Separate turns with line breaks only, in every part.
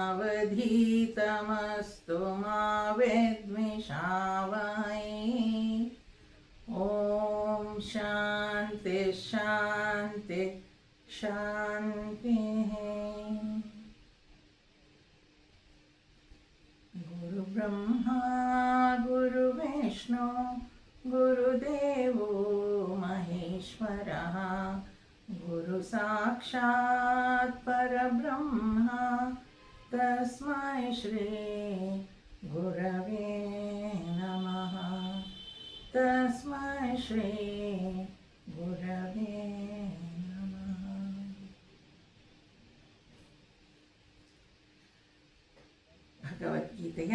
अवधीतमस्तु मा विद्विषावहै। ॐ शान्ति शान्ति शान्तिः। गुरुब्रह्मा गुरुविष्णु गुरुदेवो महेश्वरः, गुरुसाक्षात् परब्रह्म तस्मै श्री गुरवे नमः। तस्मै श्री गुरवे नमः। ಭಗವದ್ಗೀತೆಯ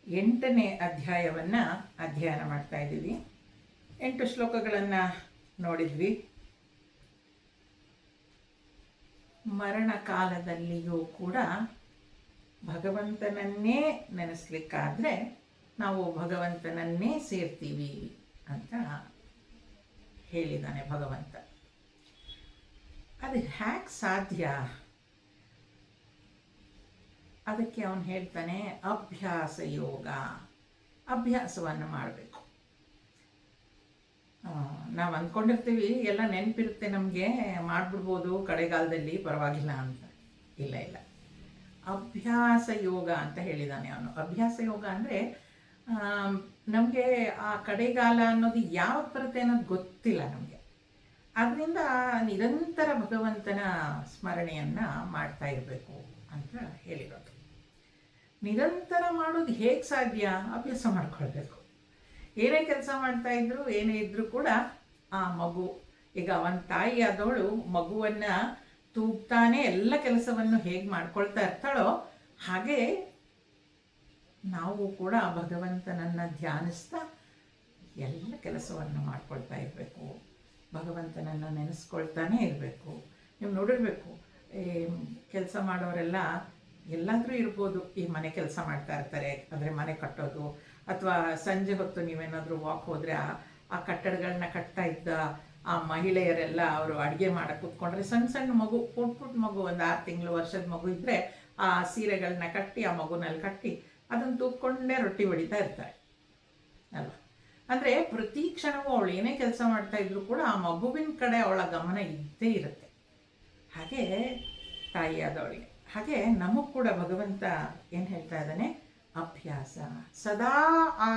8ನೇ ಅಧ್ಯಾಯವನ್ನು ಅಧ್ಯಯನ ಮಾಡ್ತಾ ಇದ್ದೀವಿ. 8 ಶ್ಲೋಕಗಳನ್ನು ನೋಡಿದ್ವಿ. ಮರಣ ಕಾಲದಲ್ಲಿಯೂ ಕೂಡ ಭಗವಂತನನ್ನೇ ನೆನೆಸ್ಲಿಕ್ಕಾದರೆ ನಾವು ಭಗವಂತನನ್ನೇ ಸೇರ್ತೀವಿ ಅಂತ ಹೇಳಿದ್ದಾನೆ ಭಗವಂತ. ಅದು ಹ್ಯಾಕ್ ಸಾಧ್ಯ? ಅದಕ್ಕೆ ಅವನು ಹೇಳ್ತಾನೆ, ಅಭ್ಯಾಸ ಯೋಗ, ಅಭ್ಯಾಸವನ್ನು ಮಾಡಬೇಕು. ನಾವು ಅಂದ್ಕೊಂಡಿರ್ತೀವಿ ಎಲ್ಲ ನೆನಪಿರುತ್ತೆ ನಮಗೆ, ಮಾಡಿಬಿಡ್ಬೋದು ಕಡೆಗಾಲದಲ್ಲಿ, ಪರವಾಗಿಲ್ಲ ಅಂತ. ಇಲ್ಲ ಇಲ್ಲ, ಅಭ್ಯಾಸ ಯೋಗ ಅಂತ ಹೇಳಿದ್ದಾನೆ ಅವನು. ಅಭ್ಯಾಸ ಯೋಗ ಅಂದರೆ ನಮಗೆ ಆ ಕಡೆಗಾಲ ಅನ್ನೋದು ಯಾವಾಗ ಬರುತ್ತೆ ಅನ್ನೋದು ಗೊತ್ತಿಲ್ಲ ನಮಗೆ. ಅದರಿಂದ ನಿರಂತರ ಭಗವಂತನ ಸ್ಮರಣೆಯನ್ನು ಮಾಡ್ತಾ ಇರಬೇಕು ಅಂತ ಹೇಳಿರೋದು. ನಿರಂತರ ಮಾಡೋದು ಹೇಗೆ ಸಾಧ್ಯ? ಅಭ್ಯಾಸ ಮಾಡ್ಕೊಳ್ಬೇಕು. ಏನೇ ಕೆಲಸ ಮಾಡ್ತಾ ಇದ್ರು, ಏನೇ ಇದ್ರೂ ಕೂಡ ಆ ಮಗು, ಈಗ ಅವನ ತಾಯಿ ಆದವಳು ಮಗುವನ್ನು ತೂಗ್ತಾನೆ ಎಲ್ಲ ಕೆಲಸವನ್ನು ಹೇಗೆ ಮಾಡ್ಕೊಳ್ತಾ ಇರ್ತಾಳೋ ಹಾಗೆ ನಾವು ಕೂಡ ಭಗವಂತನನ್ನು ಧ್ಯಾನಿಸ್ತಾ ಎಲ್ಲ ಕೆಲಸವನ್ನು ಮಾಡ್ಕೊಳ್ತಾ ಇರಬೇಕು. ಭಗವಂತನನ್ನು ನೆನೆಸ್ಕೊಳ್ತಾನೆ ಇರಬೇಕು. ನೀವು ನೋಡಿರಬೇಕು, ಕೆಲಸ ಮಾಡೋರೆಲ್ಲ ಎಲ್ಲಾದರೂ ಇರ್ಬೋದು, ಈ ಮನೆ ಕೆಲಸ ಮಾಡ್ತಾ ಇರ್ತಾರೆ, ಅಂದರೆ ಮನೆ ಕಟ್ಟೋದು, ಅಥವಾ ಸಂಜೆ ಹೊತ್ತು ನೀವೇನಾದರೂ ವಾಕ್ ಹೋದರೆ ಆ ಕಟ್ಟಡಗಳನ್ನ ಕಟ್ತಾ ಇದ್ದ ಆ ಮಹಿಳೆಯರೆಲ್ಲ ಅವರು ಅಡುಗೆ ಮಾಡಕ್ಕೆ ಕೂತ್ಕೊಂಡ್ರೆ ಸಣ್ಣ ಸಣ್ಣ ಮಗು, ಪುಟ್ಟ ಮಗು, ಒಂದು 6 ತಿಂಗಳು ವರ್ಷದ ಮಗು ಇದ್ದರೆ ಆ ಸೀರೆಗಳನ್ನ ಕಟ್ಟಿ ಆ ಮಗುನಲ್ಲಿ ಕಟ್ಟಿ ಅದನ್ನು ತೂಕೊಂಡೇ ರೊಟ್ಟಿ ಹೊಡಿತಾ ಇರ್ತಾರೆ ಅಲ್ವಾ. ಅಂದರೆ ಪ್ರತಿ ಕ್ಷಣವೂ ಅವಳು ಏನೇ ಕೆಲಸ ಮಾಡ್ತಾ ಇದ್ರು ಕೂಡ ಆ ಮಗುವಿನ ಕಡೆ ಅವಳ ಗಮನ ಇದ್ದೇ ಇರುತ್ತೆ. ಹಾಗೆ ತಾಯಿಯಾದವಳಿಗೆ, ಹಾಗೆ ನಮಗೂ ಕೂಡ ಭಗವಂತ ಏನು ಹೇಳ್ತಾ ಇದ್ದಾನೆ? ಅಭ್ಯಾಸ. ಸದಾ ಆ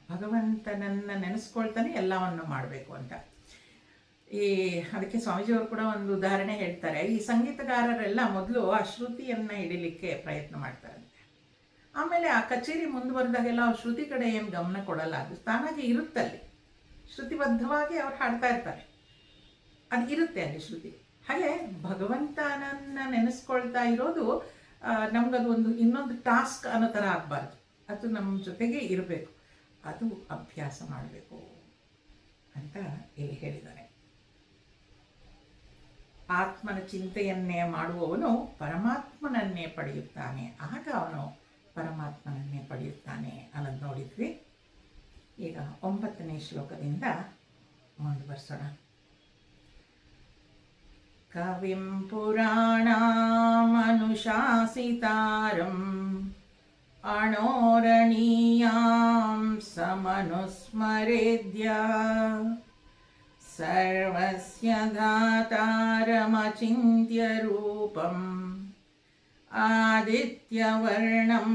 ಭಗವಂತನನ್ನು ನೆನೆಸ್ಕೊಳ್ತಾನೆ ಎಲ್ಲವನ್ನು ಮಾಡಬೇಕು ಅಂತ. ಅದಕ್ಕೆ ಸ್ವಾಮೀಜಿಯವರು ಕೂಡ ಒಂದು ಉದಾಹರಣೆ ಹೇಳ್ತಾರೆ. ಈ ಸಂಗೀತಗಾರರೆಲ್ಲ ಮೊದಲು ಆ ಶ್ರುತಿಯನ್ನು ಹಿಡಿಲಿಕ್ಕೆ ಪ್ರಯತ್ನ ಮಾಡ್ತಾರಂತೆ. ಆಮೇಲೆ ಆ ಕಚೇರಿ ಮುಂದುವರೆದಾಗೆಲ್ಲ ಅವ್ರು ಶ್ರುತಿ ಕಡೆ ಏನು ಗಮನ ಕೊಡಲ್ಲ, ಅದು ತಾನಾಗಿ ಇರುತ್ತಲ್ಲಿ, ಶ್ರುತಿಬದ್ಧವಾಗಿ ಅವ್ರು ಹಾಡ್ತಾ ಇರ್ತಾರೆ, ಅದು ಇರುತ್ತೆ ಅಲ್ಲಿ ಶ್ರುತಿ. ಹಾಗೆ ಭಗವಂತನನ್ನು ನೆನೆಸ್ಕೊಳ್ತಾ ಇರೋದು ನಮಗದು ಇನ್ನೊಂದು ಟಾಸ್ಕ್ ಅನ್ನೋ ಥರ ಆಗಬಾರ್ದು, ಅದು ನಮ್ಮ ಜೊತೆಗೆ ಇರಬೇಕು. ಅದು ಅಭ್ಯಾಸ ಮಾಡಬೇಕು ಅಂತ ಇಲ್ಲಿ ಹೇಳಿದ್ದಾರೆ. ಆತ್ಮನ ಚಿಂತೆಯನ್ನೇ ಮಾಡುವವನು ಪರಮಾತ್ಮನನ್ನೇ ಪಡೆಯುತ್ತಾನೆ, ಆಗ ಅವನು ಪರಮಾತ್ಮನನ್ನೇ ಪಡೆಯುತ್ತಾನೆ ಅನ್ನೋದು ನೋಡಿದ್ವಿ. ಈಗ 9ನೇ ಶ್ಲೋಕದಿಂದ ಮುಂದುವರಿಸೋಣ. ಕವಿಂ ಪುರಾಣಾಮನುಶಾಸಿತಾರಂ ಅಣೋರಣೀಯಾಂ ಸಮನುಸ್ಮರೇದ್ಯ ಸರ್ವಸ್ಯ ಧಾತಾರಮಚಿಂತ್ಯ ರೂಪಂ ಆದಿತ್ಯವರ್ಣಂ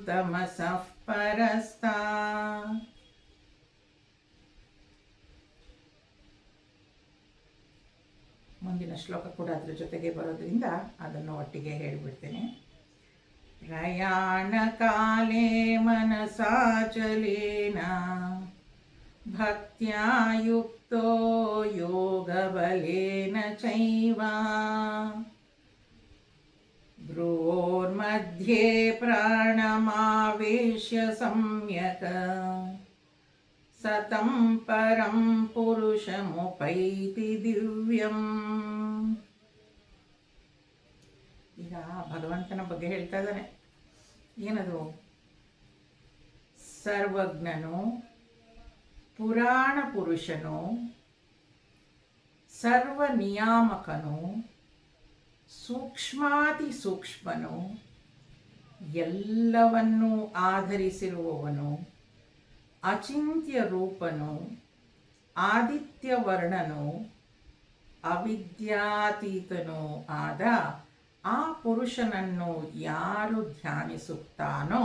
ತಮಸಃ ಪರಸ್ತಾತ್. ಮುಂದಿನ ಶ್ಲೋಕ ಕೂಡ ಅದರ ಜೊತೆಗೆ ಬರೋದ್ರಿಂದ ಅದನ್ನು ಒಟ್ಟಿಗೆ ಹೇಳಿಬಿಡ್ತೇನೆ. ಪ್ರಯಾಣ ಕಾಲೇ ಮನಸಾಚಲೇನ ಭಕ್ತ್ಯಾ ಯುಕ್ತೋ ಯೋಗಬಲೇನ ಚೈವ ಭ್ರುವೋರ್ಮಧ್ಯೆ ಪ್ರಾಣಮಾವೇಶ್ಯ ಸಮ್ಯಕ್ ಸತಂ ಪರಂ ಪುರುಷಮುಪೈತಿ ದಿವ್ಯಂ. ಈಗ ಭಗವಂತನ ಬಗ್ಗೆ ಹೇಳ್ತಾ ಇದ್ದಾನೆ. ಏನದು? ಸರ್ವಜ್ಞನು, ಪುರಾಣ ಪುರುಷನು, ಸರ್ವ ನಿಯಾಮಕನು, ಸೂಕ್ಷ್ಮಾತಿ ಸೂಕ್ಷ್ಮನು, ಎಲ್ಲವನ್ನೂ ಆಧರಿಸಿರುವವನು, ಅಚಿಂತ್ಯ ರೂಪನು, ಆದಿತ್ಯವರ್ಣನು, ಅವಿದ್ಯಾತೀತನೂ ಆದ ಆ ಪುರುಷನನ್ನು ಯಾರು ಧ್ಯಾನಿಸುತ್ತಾನೋ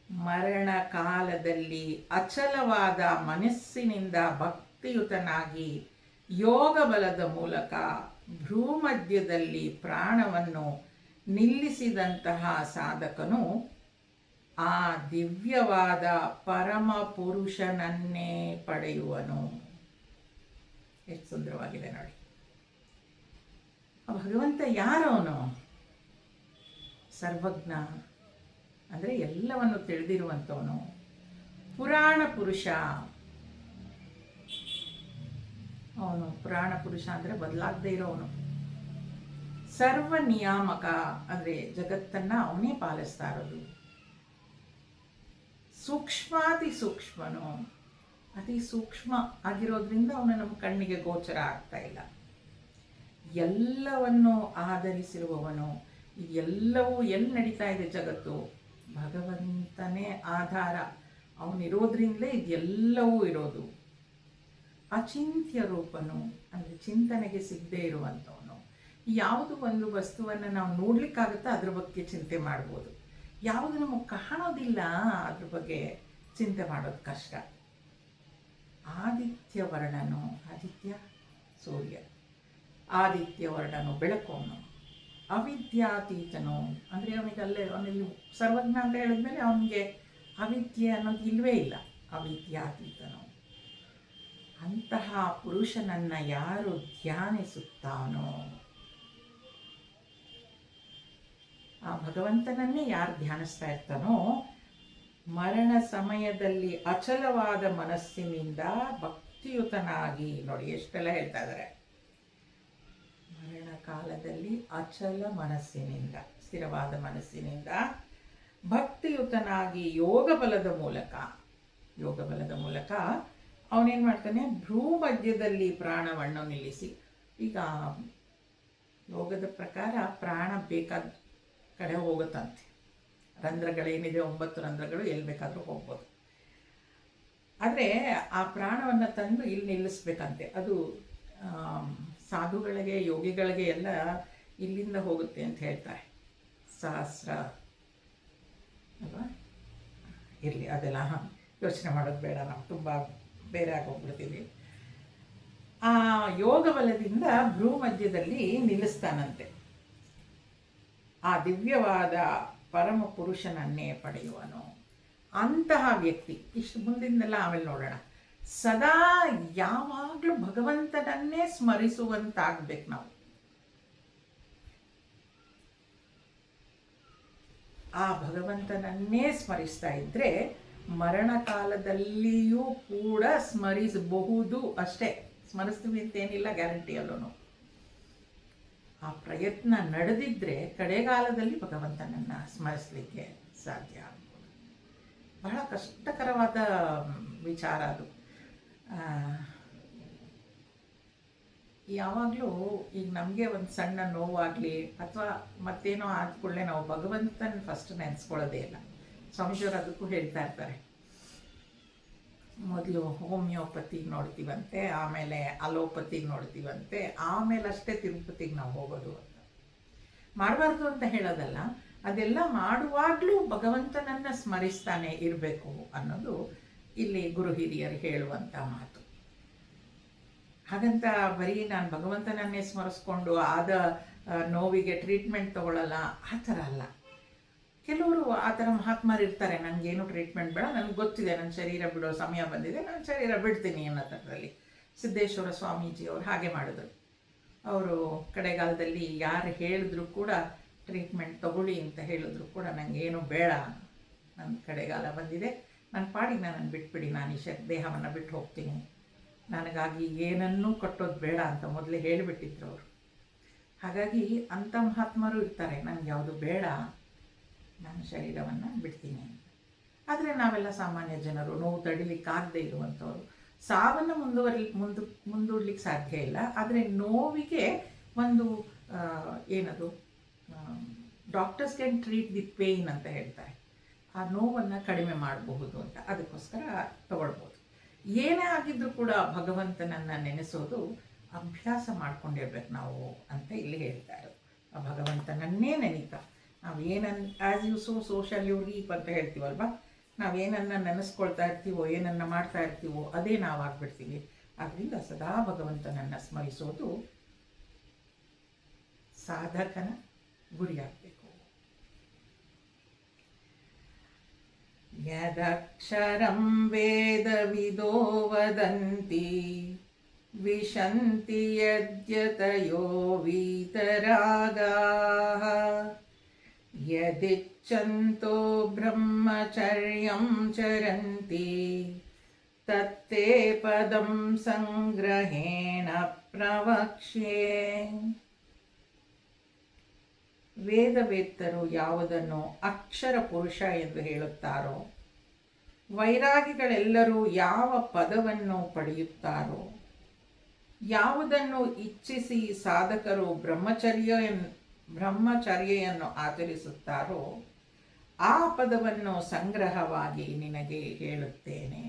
ಮರಣ ಕಾಲದಲ್ಲಿ ಅಚಲವಾದ ಮನಸ್ಸಿನಿಂದ ಭಕ್ತಿಯುತನಾಗಿ ಯೋಗ ಬಲದ ಮೂಲಕ ಭ್ರೂಮಧ್ಯದಲ್ಲಿ ಪ್ರಾಣವನ್ನು ನಿಲ್ಲಿಸಿದಂತಹ ಸಾಧಕನು ಆ ದಿವ್ಯವಾದ ಪರಮ ಪುರುಷನನ್ನೇ ಪಡೆಯುವನು. ಎಷ್ಟು ಸುಂದರವಾಗಿದೆ ನೋಡಿ. ಭಗವಂತ ಯಾರವನು? ಸರ್ವಜ್ಞ ಅಂದರೆ ಎಲ್ಲವನ್ನು ತಿಳಿದಿರುವಂಥವನು. ಪುರಾಣ ಪುರುಷ ಅವನು. ಪುರಾಣ ಪುರುಷ ಅಂದರೆ ಬದಲಾಗದೇ ಇರೋವನು. ಸರ್ವ ನಿಯಾಮಕ ಅಂದರೆ ಜಗತ್ತನ್ನು ಅವನೇ ಪಾಲಿಸ್ತಾ ಇರೋದು. ಸೂಕ್ಷ್ಮಾತಿ ಸೂಕ್ಷ್ಮನು, ಅತಿ ಸೂಕ್ಷ್ಮ ಆಗಿರೋದ್ರಿಂದ ಅವನು ನಮ್ಮ ಕಣ್ಣಿಗೆ ಗೋಚರ ಆಗ್ತಾ ಇಲ್ಲ. ಎಲ್ಲವನ್ನು ಆಧರಿಸಿರುವವನು. ಎಲ್ಲವೂ ಎಲ್ಲಿ ನಡೀತಾ ಇದೆ ಜಗತ್ತು? ಭಗವಂತನೇ ಆಧಾರ. ಅವನಿರೋದ್ರಿಂದಲೇ ಇದೆಲ್ಲವೂ ಇರೋದು. ಅಚಿಂತ್ಯ ರೂಪನು ಅಂದರೆ ಚಿಂತನೆಗೆ ಸಿಗದೇ ಇರುವಂಥವನು. ಯಾವುದು ಒಂದು ವಸ್ತುವನ್ನು ನಾವು ನೋಡ್ಲಿಕ್ಕಾಗುತ್ತಾ ಅದ್ರ ಬಗ್ಗೆ ಚಿಂತೆ ಮಾಡ್ಬೋದು. ಯಾವುದು ನಮಗೆ ಕಾಣೋದಿಲ್ಲ ಅದ್ರ ಬಗ್ಗೆ ಚಿಂತೆ ಮಾಡೋದು ಕಷ್ಟ. ಆದಿತ್ಯವರ್ಣನು, ಆದಿತ್ಯ ಸೂರ್ಯ, ಆದಿತ್ಯವರ್ಣನು ಬೆಳಕವನು. ಅವಿದ್ಯಾತೀತನು ಅಂದರೆ ಅವನಿಗೆ ಸರ್ವಜ್ಞ ಅಂತ ಹೇಳಿದ್ಮೇಲೆ ಅವನಿಗೆ ಅವಿದ್ಯೆ ಅನ್ನೋದು ಇಲ್ಲವೇ ಇಲ್ಲ. ಅವಿದ್ಯಾತೀತನು. ಅಂತಹ ಪುರುಷನನ್ನು ಯಾರು ಧ್ಯಾನಿಸುತ್ತಾನೋ, ಆ ಭಗವಂತನನ್ನೇ ಯಾರು ಧ್ಯಾನಿಸ್ತಾ ಇರ್ತಾನೋ ಮರಣ ಸಮಯದಲ್ಲಿ ಅಚಲವಾದ ಮನಸ್ಸಿನಿಂದ ಭಕ್ತಿಯುತನಾಗಿ, ನೋಡಿ ಎಷ್ಟೆಲ್ಲ ಹೇಳ್ತಾ ಇದ್ದಾರೆ, ಮರಣ ಕಾಲದಲ್ಲಿ ಅಚಲ ಮನಸ್ಸಿನಿಂದ, ಸ್ಥಿರವಾದ ಮನಸ್ಸಿನಿಂದ ಭಕ್ತಿಯುತನಾಗಿ ಯೋಗ ಬಲದ ಮೂಲಕ ಅವನೇನು ಮಾಡ್ತಾನೆ, ಭ್ರೂ ಮಧ್ಯದಲ್ಲಿ ಪ್ರಾಣವನ್ನು ನಿಲ್ಲಿಸಿ. ಈಗ ಯೋಗದ ಪ್ರಕಾರ ಪ್ರಾಣ ಬೇಕಾದ ಕಡೆ ಹೋಗುತ್ತಂತೆ. ರಂಧ್ರಗಳೇನಿದೆ 9 ರಂಧ್ರಗಳು ಎಲ್ಲಿ ಬೇಕಾದರೂ ಹೋಗ್ಬೋದು. ಆದರೆ ಆ ಪ್ರಾಣವನ್ನು ತಂದು ಇಲ್ಲಿ ನಿಲ್ಲಿಸ್ಬೇಕಂತೆ. ಅದು ಸಾಧುಗಳಿಗೆ, ಯೋಗಿಗಳಿಗೆ ಎಲ್ಲ ಇಲ್ಲಿಂದ ಹೋಗುತ್ತೆ ಅಂತ ಹೇಳ್ತಾರೆ. ಸಹಸ್ರ ಅಲ್ವಾ? ಇರಲಿ, ಅದೆಲ್ಲ ಯೋಚನೆ ಮಾಡೋದು ಬೇಡ, ನಾವು ತುಂಬ ಬೇರೆ ಆಗೋಗ್ಬಿಡ್ತೀವಿ. ಆ ಯೋಗ ಬಲದಿಂದ ಭ್ರೂ ಮಧ್ಯದಲ್ಲಿ ನಿಲ್ಲಿಸ್ತಾನಂತೆ. ಆ ದಿವ್ಯವಾದ ಪರಮ ಪುರುಷನನ್ನೇ ಪಡೆಯುವನು. ಅಂತಹ ವ್ಯಕ್ತಿ, ಇಷ್ಟು ಮುಂದಿನೆಲ್ಲ ಆಮೇಲೆ ನೋಡೋಣ, ಸದಾ ಯಾವಾಗಲೂ ಭಗವಂತನನ್ನೇ ಸ್ಮರಿಸುವಂತಾಗಬೇಕು ನಾವು. ಆ ಭಗವಂತನನ್ನೇ ಸ್ಮರಿಸ್ತಾ ಇದ್ದರೆ ಮರಣ ಕಾಲದಲ್ಲಿಯೂ ಕೂಡ ಸ್ಮರಿಸಬಹುದು ಅಷ್ಟೇ. ಸ್ಮರಿಸ್ತೀವಿ ಅಂತೇನಿಲ್ಲ ಗ್ಯಾರಂಟಿಯಲ್ಲೂ. ಆ ಪ್ರಯತ್ನ ನಡೆದಿದ್ದರೆ ಕಡೆಗಾಲದಲ್ಲಿ ಭಗವಂತನನ್ನು ಸ್ಮರಿಸಲಿಕ್ಕೆ ಸಾಧ್ಯ ಆಗ್ಬೋದು. ಬಹಳ ಕಷ್ಟಕರವಾದ ವಿಚಾರ ಅದು. ಯಾವಾಗಲೂ ಈಗ ನಮಗೆ ಒಂದು ಸಣ್ಣ ನೋವಾಗಲಿ ಅಥವಾ ಮತ್ತೇನೋ ಆದ ಕೂಡಲೇ ನಾವು ಭಗವಂತನ ಫಸ್ಟ್ ನೆನೆಸ್ಕೊಳ್ಳೋದೇ ಇಲ್ಲ. ಸ್ವಾಮೀಜಿಯವರು ಅದಕ್ಕೂ ಹೇಳ್ತಾ ಇರ್ತಾರೆ, ಮೊದಲು ಹೋಮಿಯೋಪತಿಗೆ ನೋಡ್ತೀವಂತೆ, ಆಮೇಲೆ ಅಲೋಪತಿಗೆ ನೋಡ್ತೀವಂತೆ, ಆಮೇಲೆ ಅಷ್ಟೇ ತಿರುಪತಿಗೆ ನಾವು ಹೋಗೋದು ಅಂತ. ಮಾಡಬಾರ್ದು ಅಂತ ಹೇಳೋದಲ್ಲ, ಅದೆಲ್ಲ ಮಾಡುವಾಗಲೂ ಭಗವಂತನನ್ನು ಸ್ಮರಿಸ್ತಾನೆ ಇರಬೇಕು ಅನ್ನೋದು ಇಲ್ಲಿ ಗುರು ಹಿರಿಯರು ಹೇಳುವಂಥ ಮಾತು. ಹಾಗಂತ ಬರೀ ನಾನು ಭಗವಂತನನ್ನೇ ಸ್ಮರಿಸ್ಕೊಂಡು ಆದ ನೋವಿಗೆ ಟ್ರೀಟ್ಮೆಂಟ್ ತಗೊಳ್ಳಲ್ಲ, ಆ ಥರ ಅಲ್ಲ. ಕೆಲವರು ಆ ಥರ ಮಹಾತ್ಮರು ಇರ್ತಾರೆ, ನನಗೇನು ಟ್ರೀಟ್ಮೆಂಟ್ ಬೇಡ, ನನಗೆ ಗೊತ್ತಿದೆ ನನ್ನ ಶರೀರ ಬಿಡೋ ಸಮಯ ಬಂದಿದೆ, ನಾನು ಶರೀರ ಬಿಡ್ತೀನಿ ಅನ್ನೋ ಥರದಲ್ಲಿ. ಸಿದ್ದೇಶ್ವರ ಸ್ವಾಮೀಜಿಯವರು ಹಾಗೆ ಮಾಡಿದ್ರು. ಅವರು ಕಡೆಗಾಲದಲ್ಲಿ ಯಾರು ಹೇಳಿದ್ರು ಕೂಡ ಟ್ರೀಟ್ಮೆಂಟ್ ತಗೊಳ್ಳಿ ಅಂತ ಹೇಳಿದ್ರು ಕೂಡ ನನಗೇನು ಬೇಡ, ನನ್ನ ಕಡೆಗಾಲ ಬಂದಿದೆ, ನನ್ನ ಪಾಡಿಗೆ ನನ್ನನ್ನು ಬಿಟ್ಬಿಡಿ, ನಾನು ಈ ದೇಹವನ್ನು ಬಿಟ್ಟು ಹೋಗ್ತೀನಿ, ನನಗಾಗಿ ಏನನ್ನೂ ಕಟ್ಟೋದು ಬೇಡ ಅಂತ ಮೊದಲೇ ಹೇಳಿಬಿಟ್ಟಿದ್ರು ಅವರು. ಹಾಗಾಗಿ ಅಂಥ ಮಹಾತ್ಮರು ಇರ್ತಾರೆ, ನನಗೆ ಯಾವುದು ಬೇಡ, ನಾನು ಶರೀರವನ್ನು ಬಿಡ್ತೀನಿ ಅಂತ. ಆದರೆ ನಾವೆಲ್ಲ ಸಾಮಾನ್ಯ ಜನರು, ನೋವು ತಡಿಲಿಕ್ಕಾಗದೇ ಇರುವಂಥವ್ರು, ಸಾವನ್ನು ಮುಂದೂಡ್ಲಿಕ್ಕೆ ಸಾಧ್ಯ ಇಲ್ಲ. ಆದರೆ ನೋವಿಗೆ ಒಂದು ಏನದು doctors can treat the pain ಅಂತ ಹೇಳ್ತಾರೆ. ಆ ನೋವನ್ನು ಕಡಿಮೆ ಮಾಡಬಹುದು ಅಂತ, ಅದಕ್ಕೋಸ್ಕರ ತಗೊಳ್ಬೋದು. ಏನೇ ಆಗಿದ್ರೂ ಕೂಡ ಭಗವಂತನನ್ನು ನೆನೆಸೋದು ಅಭ್ಯಾಸ ಮಾಡ್ಕೊಂಡಿರ್ಬೇಕು ನಾವು ಅಂತ ಇಲ್ಲಿ ಹೇಳ್ತಾ ಇರೋದು. ಆ ಭಗವಂತನನ್ನೇ ನೆನೀತಾ ನಾವು as you sow shall you reap ಅಂತ ಹೇಳ್ತೀವಲ್ವ, ನಾವೇನನ್ನು ನೆನೆಸ್ಕೊಳ್ತಾ ಇರ್ತೀವೋ, ಏನನ್ನು ಮಾಡ್ತಾ ಇರ್ತೀವೋ ಅದೇ ನಾವು ಆಗ್ಬಿಡ್ತೀವಿ. ಆದ್ದರಿಂದ ಸದಾ ಭಗವಂತನನ್ನು ಸ್ಮರಿಸೋದು ಸಾಧಕನ ಗುರಿಯಾಗಬೇಕು. ಯದಕ್ಷರಂ ವೇದವಿದೋ ವದಂತಿ ವಿಶಂತಿ ಯದ್ಯತಯೋ ವೀತರಾಗಾಃ ಯದಿಚ್ಛಂತೋ ಬ್ರಹ್ಮಚರ್ಯಂ ಚರಂತಿ ತತ್ತೇ ಪದಂ ಸಂಗ್ರಹೇಣ ಪ್ರವಕ್ಷ್ಯೆ. ವೇದವೇತ್ತರು ಯಾವುದನ್ನು ಅಕ್ಷರ ಪುರುಷ ಎಂದು ಹೇಳುತ್ತಾರೋ, ವೈರಾಗಿಗಳೆಲ್ಲರೂ ಯಾವ ಪದವನ್ನು ಪಡೆಯುತ್ತಾರೋ, ಯಾವುದನ್ನು ಇಚ್ಛಿಸಿ ಸಾಧಕರು ಬ್ರಹ್ಮಚರ್ಯೆಯನ್ನು ಆಚರಿಸುತ್ತಾರೋ ಆ ಪದವನ್ನು ಸಂಗ್ರಹವಾಗಿ ನಿನಗೆ ಹೇಳುತ್ತೇನೆ.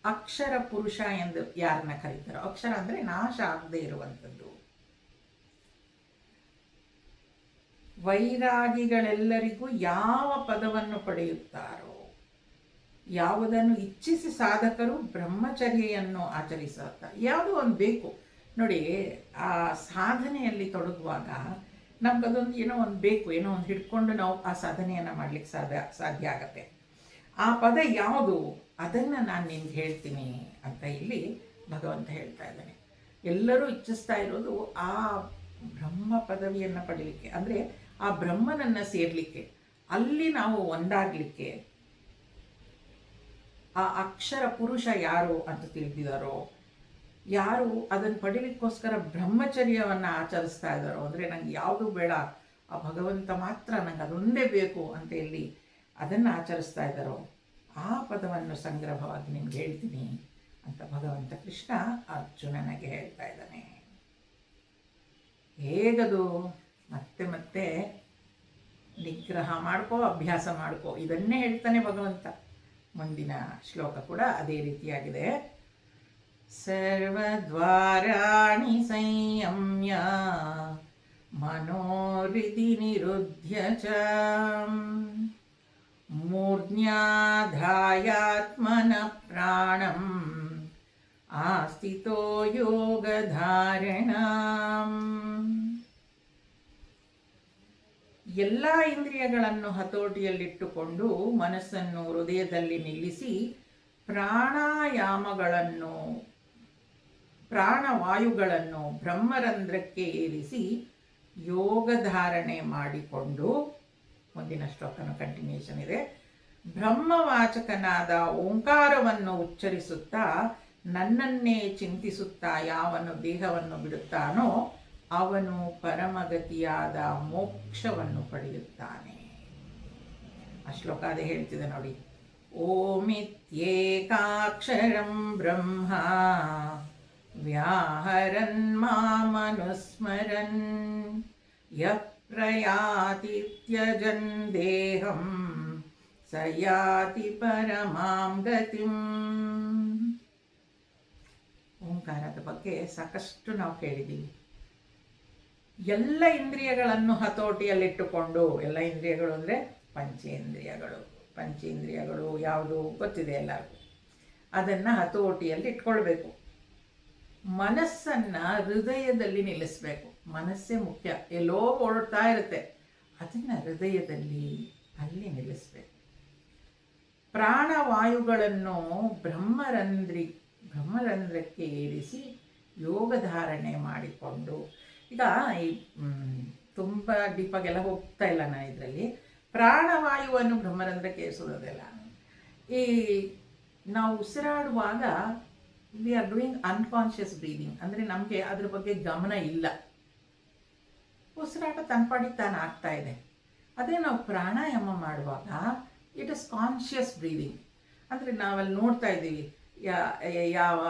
ಅಕ್ಷರ ಪುರುಷ ಎಂದು ಯಾರನ್ನ ಕರೀತಾರೋ, ಅಕ್ಷರ ಅಂದರೆ ನಾಶ ಆಗದೆ ಇರುವಂಥದ್ದು. ವೈರಾಗಿಗಳೆಲ್ಲರಿಗೂ ಯಾವ ಪದವನ್ನು ಪಡೆಯುತ್ತಾರೋ, ಯಾವುದನ್ನು ಇಚ್ಛಿಸಿ ಸಾಧಕರು ಬ್ರಹ್ಮಚರ್ಯೆಯನ್ನು ಆಚರಿಸುತ್ತಾರೆ. ಯಾವುದೋ ಒಂದು ಬೇಕು ನೋಡಿ, ಆ ಸಾಧನೆಯಲ್ಲಿ ತೊಡಗುವಾಗ ನಮ್ಗದೊಂದು ಏನೋ ಒಂದು ಬೇಕು, ಏನೋ ಒಂದು ಹಿಡ್ಕೊಂಡು ನಾವು ಆ ಸಾಧನೆಯನ್ನು ಮಾಡಲಿಕ್ಕೆ ಸಾಧ್ಯ ಆಗತ್ತೆ. ಆ ಪದ ಯಾವುದು ಅದನ್ನು ನಾನು ನಿಮ್ಗೆ ಹೇಳ್ತೀನಿ ಅಂತ ಇಲ್ಲಿ ಭಗವಂತ ಹೇಳ್ತಾ ಇದ್ದಾನೆ. ಎಲ್ಲರೂ ಇಚ್ಛಿಸ್ತಾ ಇರೋದು ಆ ಬ್ರಹ್ಮ ಪದವಿಯನ್ನು ಪಡೀಲಿಕ್ಕೆ, ಅಂದರೆ ಆ ಬ್ರಹ್ಮನನ್ನು ಸೇರಲಿಕ್ಕೆ, ಅಲ್ಲಿ ನಾವು ಒಂದಾಗಲಿಕ್ಕೆ. ಆ ಅಕ್ಷರ ಪುರುಷ ಯಾರು ಅಂತ ತಿಳಿದಿದ್ದಾರೋ, ಯಾರು ಅದನ್ನು ಪಡೀಲಿಕ್ಕೋಸ್ಕರ ಬ್ರಹ್ಮಚರ್ಯವನ್ನು ಆಚರಿಸ್ತಾ ಇದ್ದಾರೋ, ಅಂದರೆ ನಂಗೆ ಯಾವುದು ಬೇಡ, ಆ ಭಗವಂತ ಮಾತ್ರ ನಂಗೆ ಅದೊಂದೇ ಬೇಕು ಅಂತ ಹೇಳಿ ಅದನ್ನು ಆಚರಿಸ್ತಾ ಇದ್ದಾರೋ ಆ ಪದವನ್ನು ಸಂಗ್ರಹವಾಗಿ ನಿಮ್ಗೆ ಹೇಳ್ತೀನಿ ಅಂತ ಭಗವಂತ ಕೃಷ್ಣ ಅರ್ಜುನನಿಗೆ ಹೇಳ್ತಾ ಇದ್ದಾನೆ. ಹೇಗದು ಮತ್ತೆ ಮತ್ತೆ ನಿಗ್ರಹ ಮಾಡ್ಕೋ, ಅಭ್ಯಾಸ ಮಾಡ್ಕೋ, ಇದನ್ನೇ ಹೇಳ್ತಾನೆ ಭಗವಂತ. ಮುಂದಿನ ಶ್ಲೋಕ ಕೂಡ ಅದೇ ರೀತಿಯಾಗಿದೆ. ಸರ್ವದ್ವಾರಾಣಿ ಸಂಯಮ್ಯ ಮನೋಹೃದಿ ನಿರುದ್ಧ್ಯ ಚ ಮೂರ್ಧ್ಯಾಧಾಯಾತ್ಮನ ಪ್ರಾಣಂ ಆಸ್ಥಿತೋ ಯೋಗಧಾರಣಂ. ಎಲ್ಲ ಇಂದ್ರಿಯಗಳನ್ನು ಹತೋಟಿಯಲ್ಲಿಟ್ಟುಕೊಂಡು ಮನಸ್ಸನ್ನು ಹೃದಯದಲ್ಲಿ ನಿಲ್ಲಿಸಿ ಪ್ರಾಣವಾಯುಗಳನ್ನು ಬ್ರಹ್ಮರಂಧ್ರಕ್ಕೆ ಏರಿಸಿ ಯೋಗಧಾರಣೆ ಮಾಡಿಕೊಂಡು, ಮುಂದಿನ ಶ್ಲೋಕನ ಕಂಟಿನ್ಯೂಷನ್ ಇದೆ, ಬ್ರಹ್ಮವಾಚಕನಾದ ಓಂಕಾರವನ್ನು ಉಚ್ಚರಿಸುತ್ತಾ ನನ್ನನ್ನೇ ಚಿಂತಿಸುತ್ತಾ ಯಾವನು ದೇಹವನ್ನು ಬಿಡುತ್ತಾನೋ ಅವನು ಪರಮಗತಿಯಾದ ಮೋಕ್ಷವನ್ನು ಪಡೆಯುತ್ತಾನೆ. ಆ ಶ್ಲೋಕ ಅದೇ ಹೇಳ್ತಿದೆ ನೋಡಿ. ಓಮಿತ್ಯೇಕಾಕ್ಷರಂ ಬ್ರಹ್ಮ ವ್ಯಾಹರನ್ ಮಾಮನುಸ್ಮರನ್ ಯಃ ಪ್ರಯಾತಿ ತ್ಯಜನ್ ದೇಹಂ ಸ ಯಾತಿ ಪರಮಾಂ ಗತಿಂ. ಓಂಕಾರದ ಬಗ್ಗೆ ಸಾಕಷ್ಟು ನಾವು ಕೇಳಿದ್ದೀವಿ. ಎಲ್ಲ ಇಂದ್ರಿಯಗಳನ್ನು ಹತೋಟಿಯಲ್ಲಿಟ್ಟುಕೊಂಡು, ಎಲ್ಲ ಇಂದ್ರಿಯಗಳು ಅಂದರೆ ಪಂಚೇಂದ್ರಿಯಗಳು ಯಾವುದು ಗೊತ್ತಿದೆ ಎಲ್ಲರಿಗೂ, ಅದನ್ನು ಹತೋಟಿಯಲ್ಲಿ ಇಟ್ಕೊಳ್ಬೇಕು. ಮನಸ್ಸನ್ನು ಹೃದಯದಲ್ಲಿ ನಿಲ್ಲಿಸಬೇಕು. ಮನಸ್ಸೇ ಮುಖ್ಯ, ಎಲ್ಲೋ ಓಡ್ತಾ ಇರುತ್ತೆ, ಅದನ್ನು ಹೃದಯದಲ್ಲಿ ಅಲ್ಲಿ ನಿಲ್ಲಿಸಬೇಕು. ಪ್ರಾಣವಾಯುಗಳನ್ನು ಬ್ರಹ್ಮರಂಧ್ರಕ್ಕೆ ಏರಿಸಿ ಯೋಗಧಾರಣೆ ಮಾಡಿಕೊಂಡು, ಈಗ ಈ ತುಂಬ ಡೀಪಾಗೆಲ್ಲ ಹೋಗ್ತಾ ಇಲ್ಲ ನಾನು ಇದರಲ್ಲಿ. ಪ್ರಾಣವಾಯುವನ್ನು ಬ್ರಹ್ಮರಂಧ್ರಕ್ಕೆ ಏರಿಸೋದಲ್ಲ, ಈ ನಾವು ಉಸಿರಾಡುವಾಗ we are doing unconscious breathing, ಅಂದರೆ ನಮಗೆ ಅದ್ರ ಬಗ್ಗೆ ಗಮನ ಇಲ್ಲ, ಉಸಿರಾಟ ತನ್ಪಾಡಿಗೆ ತಾನು ಆಗ್ತಾ ಇದೆ. ಅದೇ ನಾವು ಪ್ರಾಣಾಯಾಮ ಮಾಡುವಾಗ ಇಟ್ ಇಸ್ ಕಾನ್ಷಿಯಸ್ ಬ್ರೀದಿಂಗ್, ಅಂದರೆ ನಾವಲ್ಲಿ ನೋಡ್ತಾ ಇದ್ದೀವಿ ಯಾವ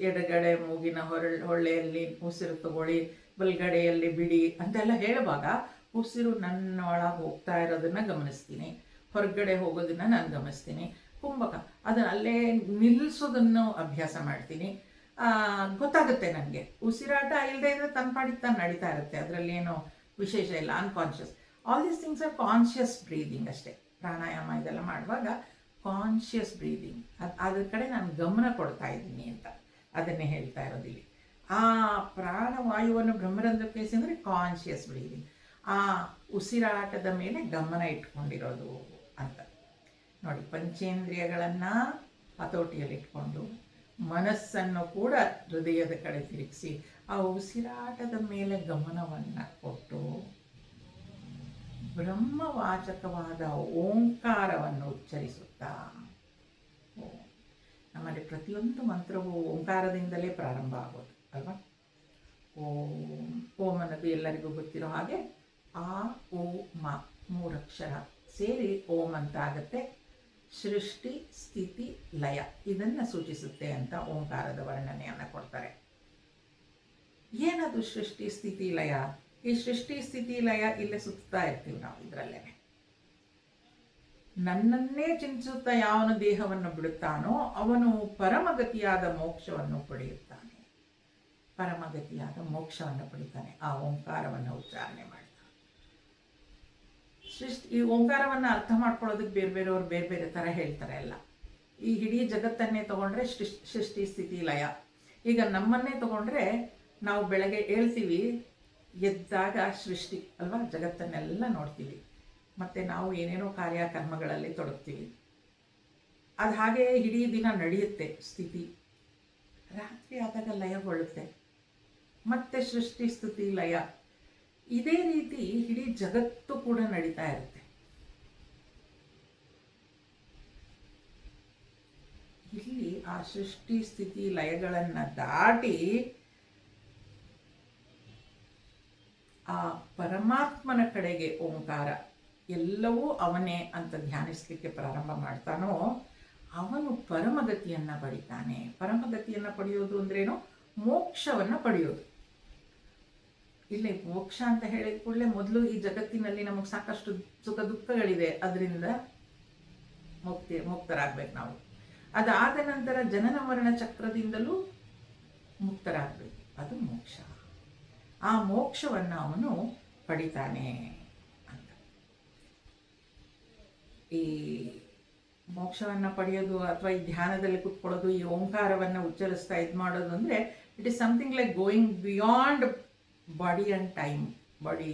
ಎಡಗಡೆ ಮೂಗಿನ ಹೊಳ್ಳೆಯಲ್ಲಿ ಉಸಿರು ತಗೊಳ್ಳಿ, ಬಲ್ಗಡೆಯಲ್ಲಿ ಬಿಡಿ ಅಂತೆಲ್ಲ ಹೇಳುವಾಗ ಉಸಿರು ನನ್ನ ಒಳಗೆ ಹೋಗ್ತಾ ಇರೋದನ್ನು ಗಮನಿಸ್ತೀನಿ, ಹೊರಗಡೆ ಹೋಗೋದನ್ನು ನಾನು ಗಮನಿಸ್ತೀನಿ. ಕುಂಭಕ ಅದನ್ನು ಅಲ್ಲೇ ನಿಲ್ಲಿಸೋದನ್ನು ಅಭ್ಯಾಸ ಮಾಡ್ತೀನಿ. ಗೊತ್ತಾಗುತ್ತೆ ನನಗೆ. ಉಸಿರಾಟ ಇಲ್ಲದೆ ಇದ್ರೆ ತನ್ನ ತಾನು ನಡೀತಾ ಇರುತ್ತೆ, ಅದರಲ್ಲಿ ಏನೋ ವಿಶೇಷ ಇಲ್ಲ. Unconscious. All these things are conscious breathing ಅಷ್ಟೇ. ಪ್ರಾಣಾಯಾಮ ಇದೆಲ್ಲ ಮಾಡುವಾಗ ಕಾನ್ಷಿಯಸ್ ಬ್ರೀದಿಂಗ್, ಅದ್ರ ಕಡೆ ನಾನು ಗಮನ ಕೊಡ್ತಾ ಇದ್ದೀನಿ ಅಂತ ಅದನ್ನೇ ಹೇಳ್ತಾ ಇರೋದಿಲ್ಲಿ. ಆ ಪ್ರಾಣವಾಯುವನ್ನು ಬ್ರಹ್ಮರಂಧ್ರಕ್ಕೆ ಅಂದರೆ ಕಾನ್ಷಿಯಸ್ ಬ್ರೀದಿಂಗ್, ಆ ಉಸಿರಾಟದ ಮೇಲೆ ಗಮನ ಇಟ್ಕೊಂಡಿರೋದು ಅಂತ ನೋಡಿ. ಪಂಚೇಂದ್ರಿಯಗಳನ್ನು ಹತೋಟಿಯಲ್ಲಿ ಇಟ್ಕೊಂಡು ಮನಸ್ಸನ್ನು ಕೂಡ ಹೃದಯದ ಕಡೆ ತಿರುಗಿಸಿ ಆ ಉಸಿರಾಟದ ಮೇಲೆ ಗಮನವನ್ನು ಕೊಟ್ಟು ಬ್ರಹ್ಮವಾಚಕವಾದ ಓಂಕಾರವನ್ನು ಉಚ್ಚರಿಸುತ್ತಾ, ನಮ್ಮಲ್ಲಿ ಪ್ರತಿಯೊಂದು ಮಂತ್ರವು ಓಂಕಾರದಿಂದಲೇ ಪ್ರಾರಂಭ ಆಗೋದು ಅಲ್ವಾ. ಓಂ ಅನ್ನೋದು ಎಲ್ಲರಿಗೂ ಗೊತ್ತಿರೋ ಹಾಗೆ ಆ ಓ ಮ 3 ಅಕ್ಷರ ಸೇರಿ ಓಂ ಅಂತ ಆಗುತ್ತೆ. ಸೃಷ್ಟಿ, ಸ್ಥಿತಿ, ಲಯ ಇದನ್ನು ಸೂಚಿಸುತ್ತೆ ಅಂತ ಓಂಕಾರದ ವರ್ಣನೆಯನ್ನು ಕೊಡ್ತಾರೆ. ಏನದು ಸೃಷ್ಟಿ, ಸ್ಥಿತಿ, ಲಯ? ಈ ಸೃಷ್ಟಿ, ಸ್ಥಿತಿ, ಲಯ ಇಲ್ಲೇ ಸುತ್ತಾ ಇರ್ತೀವಿ ನಾವು ಇದರಲ್ಲೇ. ನನ್ನನ್ನೇ ಚಿಂತಿಸುತ್ತಾ ಯಾವನು ದೇಹವನ್ನು ಬಿಡುತ್ತಾನೋ ಅವನು ಪರಮಗತಿಯಾದ ಮೋಕ್ಷವನ್ನು ಪಡೆಯುತ್ತಾನೆ. ಪರಮಗತಿಯಾದ ಮೋಕ್ಷವನ್ನು ಪಡಿತಾನೆ ಆ ಓಂಕಾರವನ್ನು ಉಚ್ಚಾರಣೆ ಮಾಡ್ತಾನೆ. ಈ ಓಂಕಾರವನ್ನು ಅರ್ಥ ಮಾಡ್ಕೊಳ್ಳೋದಕ್ಕೆ ಬೇರೆಯವರು ಬೇರೆ ಬೇರೆ ಥರ ಹೇಳ್ತಾರೆ ಎಲ್ಲ. ಈ ಇಡೀ ಜಗತ್ತನ್ನೇ ತಗೊಂಡ್ರೆ ಸೃಷ್ಟಿ, ಸ್ಥಿತಿ, ಲಯ. ಈಗ ನಮ್ಮನ್ನೇ ತಗೊಂಡ್ರೆ ನಾವು ಬೆಳಗ್ಗೆ ಹೇಳ್ತೀವಿ, ಎದ್ದಾಗ ಸೃಷ್ಟಿ ಅಲ್ವಾ, ಜಗತ್ತನ್ನೆಲ್ಲ ನೋಡ್ತೀವಿ, ಮತ್ತು ನಾವು ಏನೇನೋ ಕಾರ್ಯಕರ್ಮಗಳಲ್ಲಿ ತೊಡಗ್ತೀವಿ. ಅದು ಹಾಗೆ ಇಡೀ ದಿನ ನಡೆಯುತ್ತೆ ಸ್ಥಿತಿ. ರಾತ್ರಿ ಆದಾಗ ಲಯಗೊಳ್ಳುತ್ತೆ, ಮತ್ತೆ ಸೃಷ್ಟಿ, ಸ್ಥಿತಿ, ಲಯ. ಇದೇ ರೀತಿ ಇಡೀ ಜಗತ್ತು ಕೂಡ ನಡೀತಾ ಇರುತ್ತೆ. ಇಲ್ಲಿ ಆ ಸೃಷ್ಟಿ, ಸ್ಥಿತಿ, ಲಯಗಳನ್ನು ದಾಟಿ ಆ ಪರಮಾತ್ಮನ ಕಡೆಗೆ ಓಂಕಾರ, ಎಲ್ಲವೂ ಅವನೇ ಅಂತ ಧ್ಯಾನಿಸಲಿಕ್ಕೆ ಪ್ರಾರಂಭ ಮಾಡ್ತಾನೋ ಅವನು ಪರಮಗತಿಯನ್ನು ಪಡಿತಾನೆ. ಪರಮಗತಿಯನ್ನು ಪಡೆಯೋದು ಅಂದ್ರೇನು? ಮೋಕ್ಷವನ್ನು ಪಡೆಯೋದು. ಇಲ್ಲಿ ಮೋಕ್ಷ ಅಂತ ಹೇಳಿದ ಕೂಡಲೇ ಮೊದಲು ಈ ಜಗತ್ತಿನಲ್ಲಿ ನಮಗೆ ಸಾಕಷ್ಟು ಸುಖ ದುಃಖಗಳಿದೆ, ಅದರಿಂದ ಮುಕ್ತರಾಗಬೇಕು ನಾವು. ಅದಾದ ನಂತರ ಜನನ ಮರಣ ಚಕ್ರದಿಂದಲೂ ಮುಕ್ತರಾಗಬೇಕು, ಅದು ಮೋಕ್ಷ. ಆ ಮೋಕ್ಷವನ್ನು ಅವನು ಪಡಿತಾನೆ ಅಂತ. ಈ ಮೋಕ್ಷವನ್ನು ಪಡೆಯೋದು ಅಥವಾ ಈ ಧ್ಯಾನದಲ್ಲಿ ಕೂತ್ಕೊಳ್ಳೋದು, ಈ ಓಂಕಾರವನ್ನು ಉಚ್ಚರಿಸ್ತಾ ಇದು ಮಾಡೋದು ಅಂದರೆ it is something like going beyond body and time, body,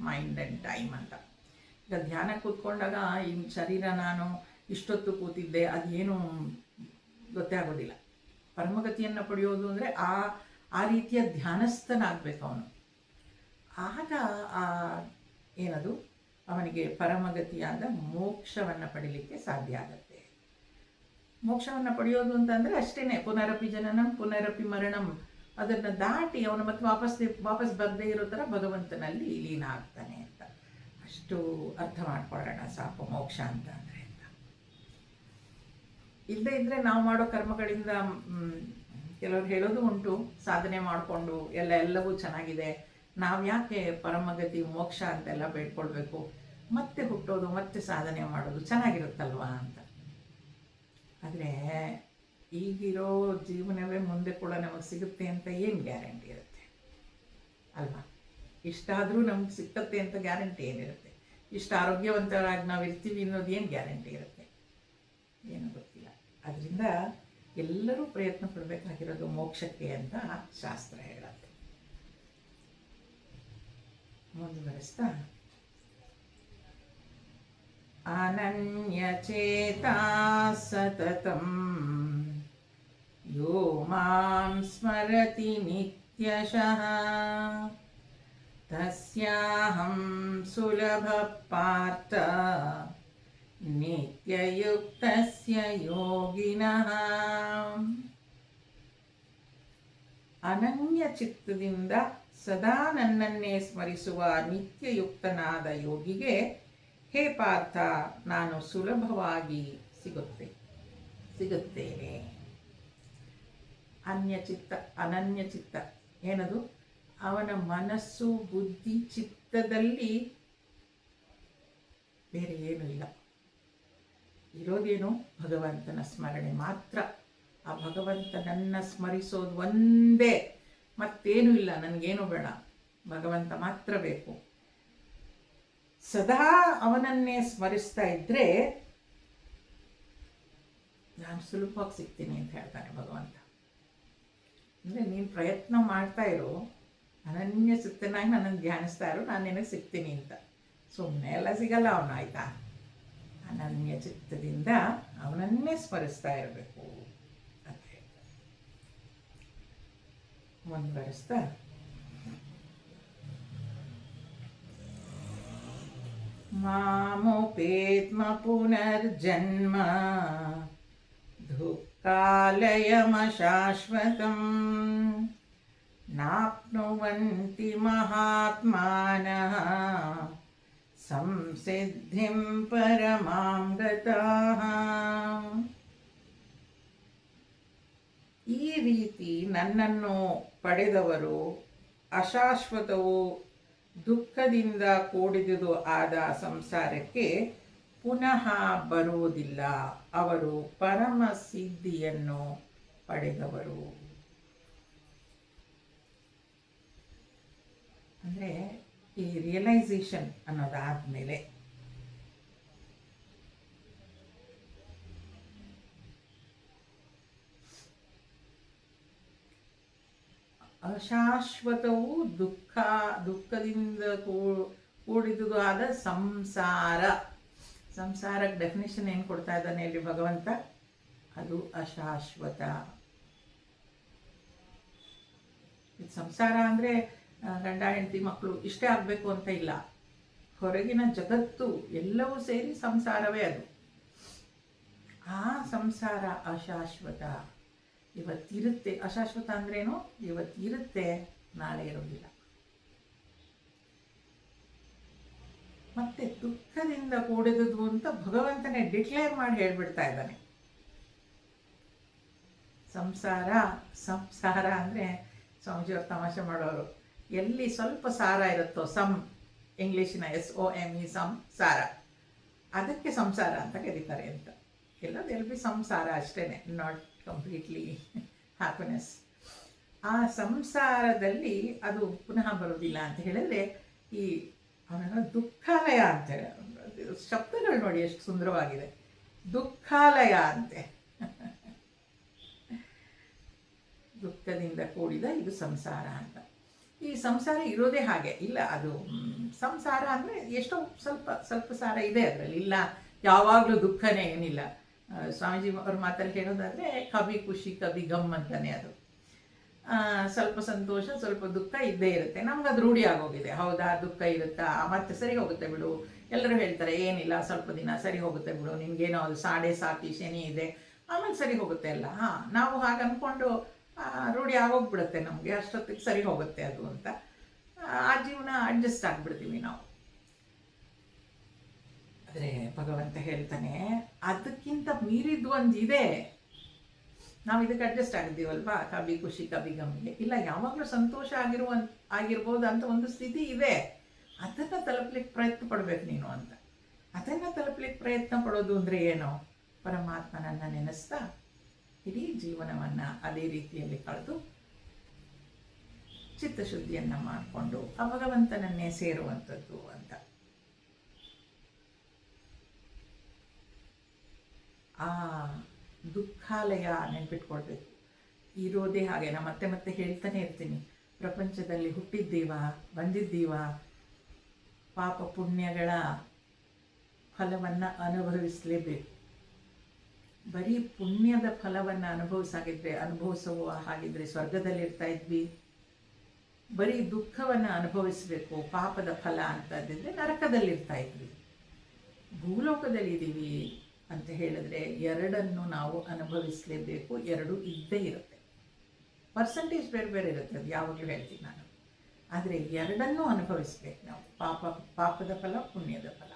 mind and time ಅಂತ. ಈಗ ಧ್ಯಾನ ಕೂತ್ಕೊಂಡಾಗ ಈ ಶರೀರ ನಾನು ಇಷ್ಟೊತ್ತು ಕೂತಿದ್ದೆ ಅದೇನು ಗೊತ್ತೇ ಆಗೋದಿಲ್ಲ. ಪರಮಗತಿಯನ್ನು ಪಡೆಯೋದು ಅಂದರೆ ಆ ರೀತಿಯ ಧ್ಯಾನಸ್ಥನಾಗಬೇಕು ಅವನು. ಆಗ ಏನದು ಅವನಿಗೆ ಪರಮಗತಿಯಾದ ಮೋಕ್ಷವನ್ನು ಪಡೀಲಿಕ್ಕೆ ಸಾಧ್ಯ ಆಗುತ್ತೆ. ಮೋಕ್ಷವನ್ನು ಪಡೆಯೋದು ಅಂತಂದರೆ ಅಷ್ಟೇ, ಪುನರಪಿ ಜನನಂ ಪುನರಪಿ ಮರಣಂ, ಅದನ್ನು ದಾಟಿ ಅವನು ಮತ್ತೆ ವಾಪಸ್ ಬರದೇ ಇರೋ ಥರ ಭಗವಂತನಲ್ಲಿ ಲೀನ ಆಗ್ತಾನೆ ಅಂತ. ಅಷ್ಟು ಅರ್ಥ ಮಾಡ್ಕೊಳ್ಳೋಣ ಸಾಕು ಮೋಕ್ಷ ಅಂತ ಅಂದರೆ ಅಂತ. ಇಲ್ಲದೇ ಇದ್ದರೆ ನಾವು ಮಾಡೋ ಕರ್ಮಗಳಿಂದ ಕೆಲವರು ಹೇಳೋದು ಉಂಟು, ಸಾಧನೆ ಮಾಡಿಕೊಂಡು ಎಲ್ಲವೂ ಚೆನ್ನಾಗಿದೆ, ನಾವು ಯಾಕೆ ಪರಮಗತಿ ಮೋಕ್ಷ ಅಂತೆಲ್ಲ ಬೇಡ್ಕೊಳ್ಬೇಕು, ಮತ್ತೆ ಹುಟ್ಟೋದು ಮತ್ತೆ ಸಾಧನೆ ಮಾಡೋದು ಚೆನ್ನಾಗಿರುತ್ತಲ್ವಾ ಅಂತ. ಆದರೆ ಈಗಿರೋ ಜೀವನವೇ ಮುಂದೆ ಕೂಡ ನಮಗೆ ಸಿಗುತ್ತೆ ಅಂತ ಏನು ಗ್ಯಾರಂಟಿ ಇರುತ್ತೆ ಅಲ್ವಾ? ಇಷ್ಟಾದರೂ ನಮ್ಗೆ ಸಿಕ್ಕತ್ತೆ ಅಂತ ಗ್ಯಾರಂಟಿ ಏನಿರುತ್ತೆ? ಇಷ್ಟು ಆರೋಗ್ಯವಂತರಾಗಿ ನಾವು ಇರ್ತೀವಿ ಅನ್ನೋದು ಏನು ಗ್ಯಾರಂಟಿ ಇರುತ್ತೆ? ಏನು ಗೊತ್ತಿಲ್ಲ. ಅದರಿಂದ ಎಲ್ಲರೂ ಪ್ರಯತ್ನ ಪಡಬೇಕಾಗಿರೋದು ಮೋಕ್ಷಕ್ಕೆ ಅಂತ ಶಾಸ್ತ್ರ ಹೇಳುತ್ತೆ. ಮುಂದುವರಿಸ್ತಾ, ಅನನ್ಯಚೇತಾ ಸತತಂ ಯೋ ಮಾಂ ಸ್ಮರತಿ ನಿತ್ಯಶಃ ತಸ್ಯಾಹಂ ಸುಲಭ ಪಾರ್ಥ ನಿತ್ಯಯುಕ್ತಸ್ಯ ಯೋಗಿನಃ. ಅನನ್ಯ ಚಿತ್ತದಿಂದ ಸದಾ ನನ್ನನ್ನೇ ಸ್ಮರಿಸುವ ನಿತ್ಯಯುಕ್ತನಾದ ಯೋಗಿಗೆ, ಹೇ ಪಾರ್ಥ, ನಾನು ಸುಲಭವಾಗಿ ಸಿಗುತ್ತೇನೆ. ಅನ್ಯಚಿತ್ತ, ಅನನ್ಯಚಿತ್ತ. ಏನದು? ಅವನ ಮನಸ್ಸು, ಬುದ್ಧಿ, ಚಿತ್ತದಲ್ಲಿ ಬೇರೆ ಏನೂ ಇಲ್ಲ. ಇರೋದೇನು? ಭಗವಂತನ ಸ್ಮರಣೆ ಮಾತ್ರ. ಆ ಭಗವಂತನನ್ನು ಸ್ಮರಿಸೋದು ಒಂದೇ, ಮತ್ತೇನೂ ಇಲ್ಲ. ನನಗೇನು ಬೇಡ, ಭಗವಂತ ಮಾತ್ರ ಬೇಕು. ಸದಾ ಅವನನ್ನೇ ಸ್ಮರಿಸ್ತಾ ಇದ್ದರೆ ನಾನು ಸುಲಭವಾಗಿ ಸಿಗ್ತೀನಿ ಅಂತ ಹೇಳ್ತಾನೆ ಭಗವಂತ. ಅಂದರೆ ನೀನು ಪ್ರಯತ್ನ ಮಾಡ್ತಾ ಇರು, ಅನನ್ಯ ಚಿತ್ತನಾಗಿ ನನ್ನನ್ನು ಧ್ಯಾನಿಸ್ತಾ ಇರು, ನಾನು ನಿನಗೆ ಸಿಗ್ತೀನಿ ಅಂತ. ಸುಮ್ಮನೆ ಎಲ್ಲ ಸಿಗಲ್ಲ ಅವನು, ಆಯಿತಾ? ಅನನ್ಯ ಚಿತ್ತದಿಂದ ಅವನನ್ನೇ ಸ್ಮರಿಸ್ತಾ ಇರಬೇಕು ಅಂತ ಹೇಳ್ತಾರೆ. ಮುಂದುವರಿಸ್ತಾ ಮಾಮೋಪೇತ್ಮ ಪುನರ್ಜನ್ಮ ದುಃಖಾಲಯಮಶಾಶ್ವತಂ ನಾಪ್ನುವಂತಿ ಮಹಾತ್ಮಾನಃ ಸಂಸಿದ್ಧಿಂ ಪರಮಾಂ ಗತಾಃ. ಈ ರೀತಿ ನನ್ನನ್ನು ಪಡೆದವರು ಅಶಾಶ್ವತವು, ದುಃಖದಿಂದ ಕೂಡಿದುದು ಆದ ಸಂಸಾರಕ್ಕೆ ಪುನಃ ಬರುವುದಿಲ್ಲ. ಅವರು ಪರಮ ಸಿದ್ಧಿಯನ್ನು ಪಡೆದವರು. ಅಂದರೆ ಈ ರಿಯಲೈಸೇಷನ್ ಅನ್ನೋದಾದಮೇಲೆ ಅಶಾಶ್ವತವು, ದುಃಖದಿಂದ ಕೂಡಿದುದು ಆದ ಸಂಸಾರ. ಸಂಸಾರಕ್ಕೆ ಡೆಫಿನೇಷನ್ ಏನು ಕೊಡ್ತಾ ಇದ್ದಾನೆ ಇಲ್ಲಿ ಭಗವಂತ? ಅದು ಅಶಾಶ್ವತ. ಇದು ಸಂಸಾರ ಅಂದರೆ ಗಂಡ ಹೆಂಡತಿ ಮಕ್ಕಳು ಇಷ್ಟೇ ಆಗಬೇಕು ಅಂತ ಇಲ್ಲ. ಹೊರಗಿನ ಜಗತ್ತು ಎಲ್ಲವೂ ಸೇರಿ ಸಂಸಾರವೇ ಅದು. ಆ ಸಂಸಾರ ಅಶಾಶ್ವತ. ಇವತ್ತಿರುತ್ತೆ. ಅಶಾಶ್ವತ ಅಂದ್ರೇನು? ಇವತ್ತಿರುತ್ತೆ, ನಾಳೆ ಇರೋದಿಲ್ಲ. ಮತ್ತೆ ದುಃಖದಿಂದ ಕೂಡಿದುದು ಅಂತ ಭಗವಂತನೇ ಡಿಕ್ಲೇರ್ ಮಾಡಿ ಹೇಳ್ಬಿಡ್ತಾ ಇದ್ದಾನೆ. ಸಂಸಾರ ಅಂದರೆ ಸ್ವಾಮೀಜಿಯವ್ರು ತಮಾಷೆ ಮಾಡೋರು, ಎಲ್ಲಿ ಸ್ವಲ್ಪ ಸಾರ ಇರುತ್ತೋ, ಇಂಗ್ಲೀಷಿನ SOME ಸಂಸಾರ, ಅದಕ್ಕೆ ಸಂಸಾರ ಅಂತ ಕರೀತಾರೆ ಅಂತ. ಎಲ್ಲದೆಲ್ಲಿ ಬಿ ಸಂಸಾರ ಅಷ್ಟೇ, ನಾಟ್ ಕಂಪ್ಲೀಟ್ಲಿ ಹ್ಯಾಪಿನೆಸ್. ಆ ಸಂಸಾರದಲ್ಲಿ ಅದು ಪುನಃ ಬರೋದಿಲ್ಲ ಅಂತ ಹೇಳಿದ್ರೆ ಈ ಅವನ ದುಃಖಾಲಯ ಅಂತೇಳಿ, ಶಬ್ದಗಳು ನೋಡಿ ಎಷ್ಟು ಸುಂದರವಾಗಿದೆ. ದುಃಖಾಲಯ ಅಂತೆ. ದುಃಖದಿಂದ ಕೂಡಿದ ಇದು ಸಂಸಾರ ಅಂತ. ಈ ಸಂಸಾರ ಇರೋದೇ ಹಾಗೆ ಇಲ್ಲ. ಅದು ಸಂಸಾರ ಅಂದರೆ ಎಷ್ಟೋ ಸ್ವಲ್ಪ ಸಾರ ಇದೆ ಅದರಲ್ಲಿ, ಇಲ್ಲ ಯಾವಾಗಲೂ ದುಃಖನೇ ಏನಿಲ್ಲ. ಸ್ವಾಮೀಜಿ ಅವ್ರ ಮಾತಲ್ಲಿ ಹೇಳೋದಾದರೆ ಕವಿ ಖುಷಿ ಕವಿ ಗಮ್ ಅಂತಾನೆ. ಅದು ಸ್ವಲ್ಪ ಸಂತೋಷ ಸ್ವಲ್ಪ ದುಃಖ ಇದ್ದೇ ಇರುತ್ತೆ. ನಮ್ಗೆ ಅದು ರೂಢಿ ಆಗೋಗಿದೆ. ಹೌದಾ, ದುಃಖ ಇರುತ್ತಾ, ಮತ್ತೆ ಸರಿ ಹೋಗುತ್ತೆ ಬಿಡು. ಎಲ್ಲರೂ ಹೇಳ್ತಾರೆ ಏನಿಲ್ಲ, ಸ್ವಲ್ಪ ದಿನ ಸರಿ ಹೋಗುತ್ತೆ ಬಿಡು, ನಿಮ್ಗೇನೋ ಅದು ಸಾತಿ ಶನಿ ಇದೆ, ಆಮೇಲೆ ಸರಿ ಹೋಗುತ್ತೆ ಎಲ್ಲ. ನಾವು ಹಾಗೆ ಅಂದ್ಕೊಂಡು ರೂಢಿ ಆಗೋಗ್ಬಿಡುತ್ತೆ ನಮಗೆ, ಅಷ್ಟೊತ್ತಿಗೆ ಸರಿ ಹೋಗುತ್ತೆ ಅದು ಅಂತ ಆ ಜೀವನ ಅಡ್ಜಸ್ಟ್ ಆಗಿಬಿಡ್ತೀವಿ ನಾವು. ಆದರೆ ಭಗವಂತ ಹೇಳ್ತಾನೆ ಅದಕ್ಕಿಂತ ಮೀರಿದ್ದು ಒಂದು ಇದೆ. ನಾವು ಇದಕ್ಕೆ ಅಡ್ಜಸ್ಟ್ ಆಗಿದ್ದೀವಲ್ವಾ, ಕವಿ ಖುಷಿ ಕವಿ ಗಮ್ಗೆ. ಇಲ್ಲ, ಯಾವಾಗಲೂ ಸಂತೋಷ ಆಗಿರ್ಬೋದು ಅಂತ ಒಂದು ಸ್ಥಿತಿ ಇದೆ. ಅದನ್ನು ತಲುಪಲಿಕ್ಕೆ ಪ್ರಯತ್ನ ಪಡಬೇಕು ನೀನು ಅಂತ. ಅದನ್ನು ತಲುಪಲಿಕ್ಕೆ ಪ್ರಯತ್ನ ಪಡೋದು ಅಂದರೆ ಏನು? ಪರಮಾತ್ಮನನ್ನು ನೆನೆಸ್ತಾ ಇಡೀ ಜೀವನವನ್ನು ಅದೇ ರೀತಿಯಲ್ಲಿ ಕಳೆದು ಚಿತ್ತಶುದ್ಧಿಯನ್ನು ಮಾಡಿಕೊಂಡು ಆ ಭಗವಂತನನ್ನೇ ಸೇರುವಂಥದ್ದು ಅಂತ. ಆ ದುಃಖಾಲಯ ನೆನ್ಪಿಟ್ಕೊಳ್ಬೇಕು. ಇರೋದೇ ಹಾಗೆ. ನಾನು ಮತ್ತೆ ಮತ್ತೆ ಹೇಳ್ತಾನೆ ಇರ್ತೀನಿ, ಪ್ರಪಂಚದಲ್ಲಿ ಹುಟ್ಟಿದ್ದೀವಾ, ಬಂದಿದ್ದೀವಾ, ಪಾಪ ಪುಣ್ಯಗಳ ಫಲವನ್ನು ಅನುಭವಿಸಲೇಬೇಕು. ಬರೀ ಪುಣ್ಯದ ಫಲವನ್ನು ಅನುಭವಿಸುವ ಹಾಗಿದ್ರೆ ಸ್ವರ್ಗದಲ್ಲಿರ್ತಾ ಇದ್ವಿ. ಬರೀ ದುಃಖವನ್ನು ಅನುಭವಿಸಬೇಕು, ಪಾಪದ ಫಲ ಅಂತಂದಿದ್ರೆ ನರಕದಲ್ಲಿರ್ತಾ ಇದ್ವಿ. ಭೂಲೋಕದಲ್ಲಿದ್ದೀವಿ ಅಂತ ಹೇಳಿದ್ರೆ ಎರಡನ್ನು ನಾವು ಅನುಭವಿಸಲೇಬೇಕು. ಎರಡು ಇದ್ದೇ ಇರುತ್ತೆ. ಪರ್ಸೆಂಟೇಜ್ ಬೇರೆ ಬೇರೆ ಇರುತ್ತೆ, ಅದು ಯಾವಾಗಲೂ ಹೇಳ್ತೀನಿ ನಾನು. ಆದರೆ ಎರಡನ್ನೂ ಅನುಭವಿಸ್ಬೇಕು ನಾವು. ಪಾಪದ ಫಲ, ಪುಣ್ಯದ ಫಲ.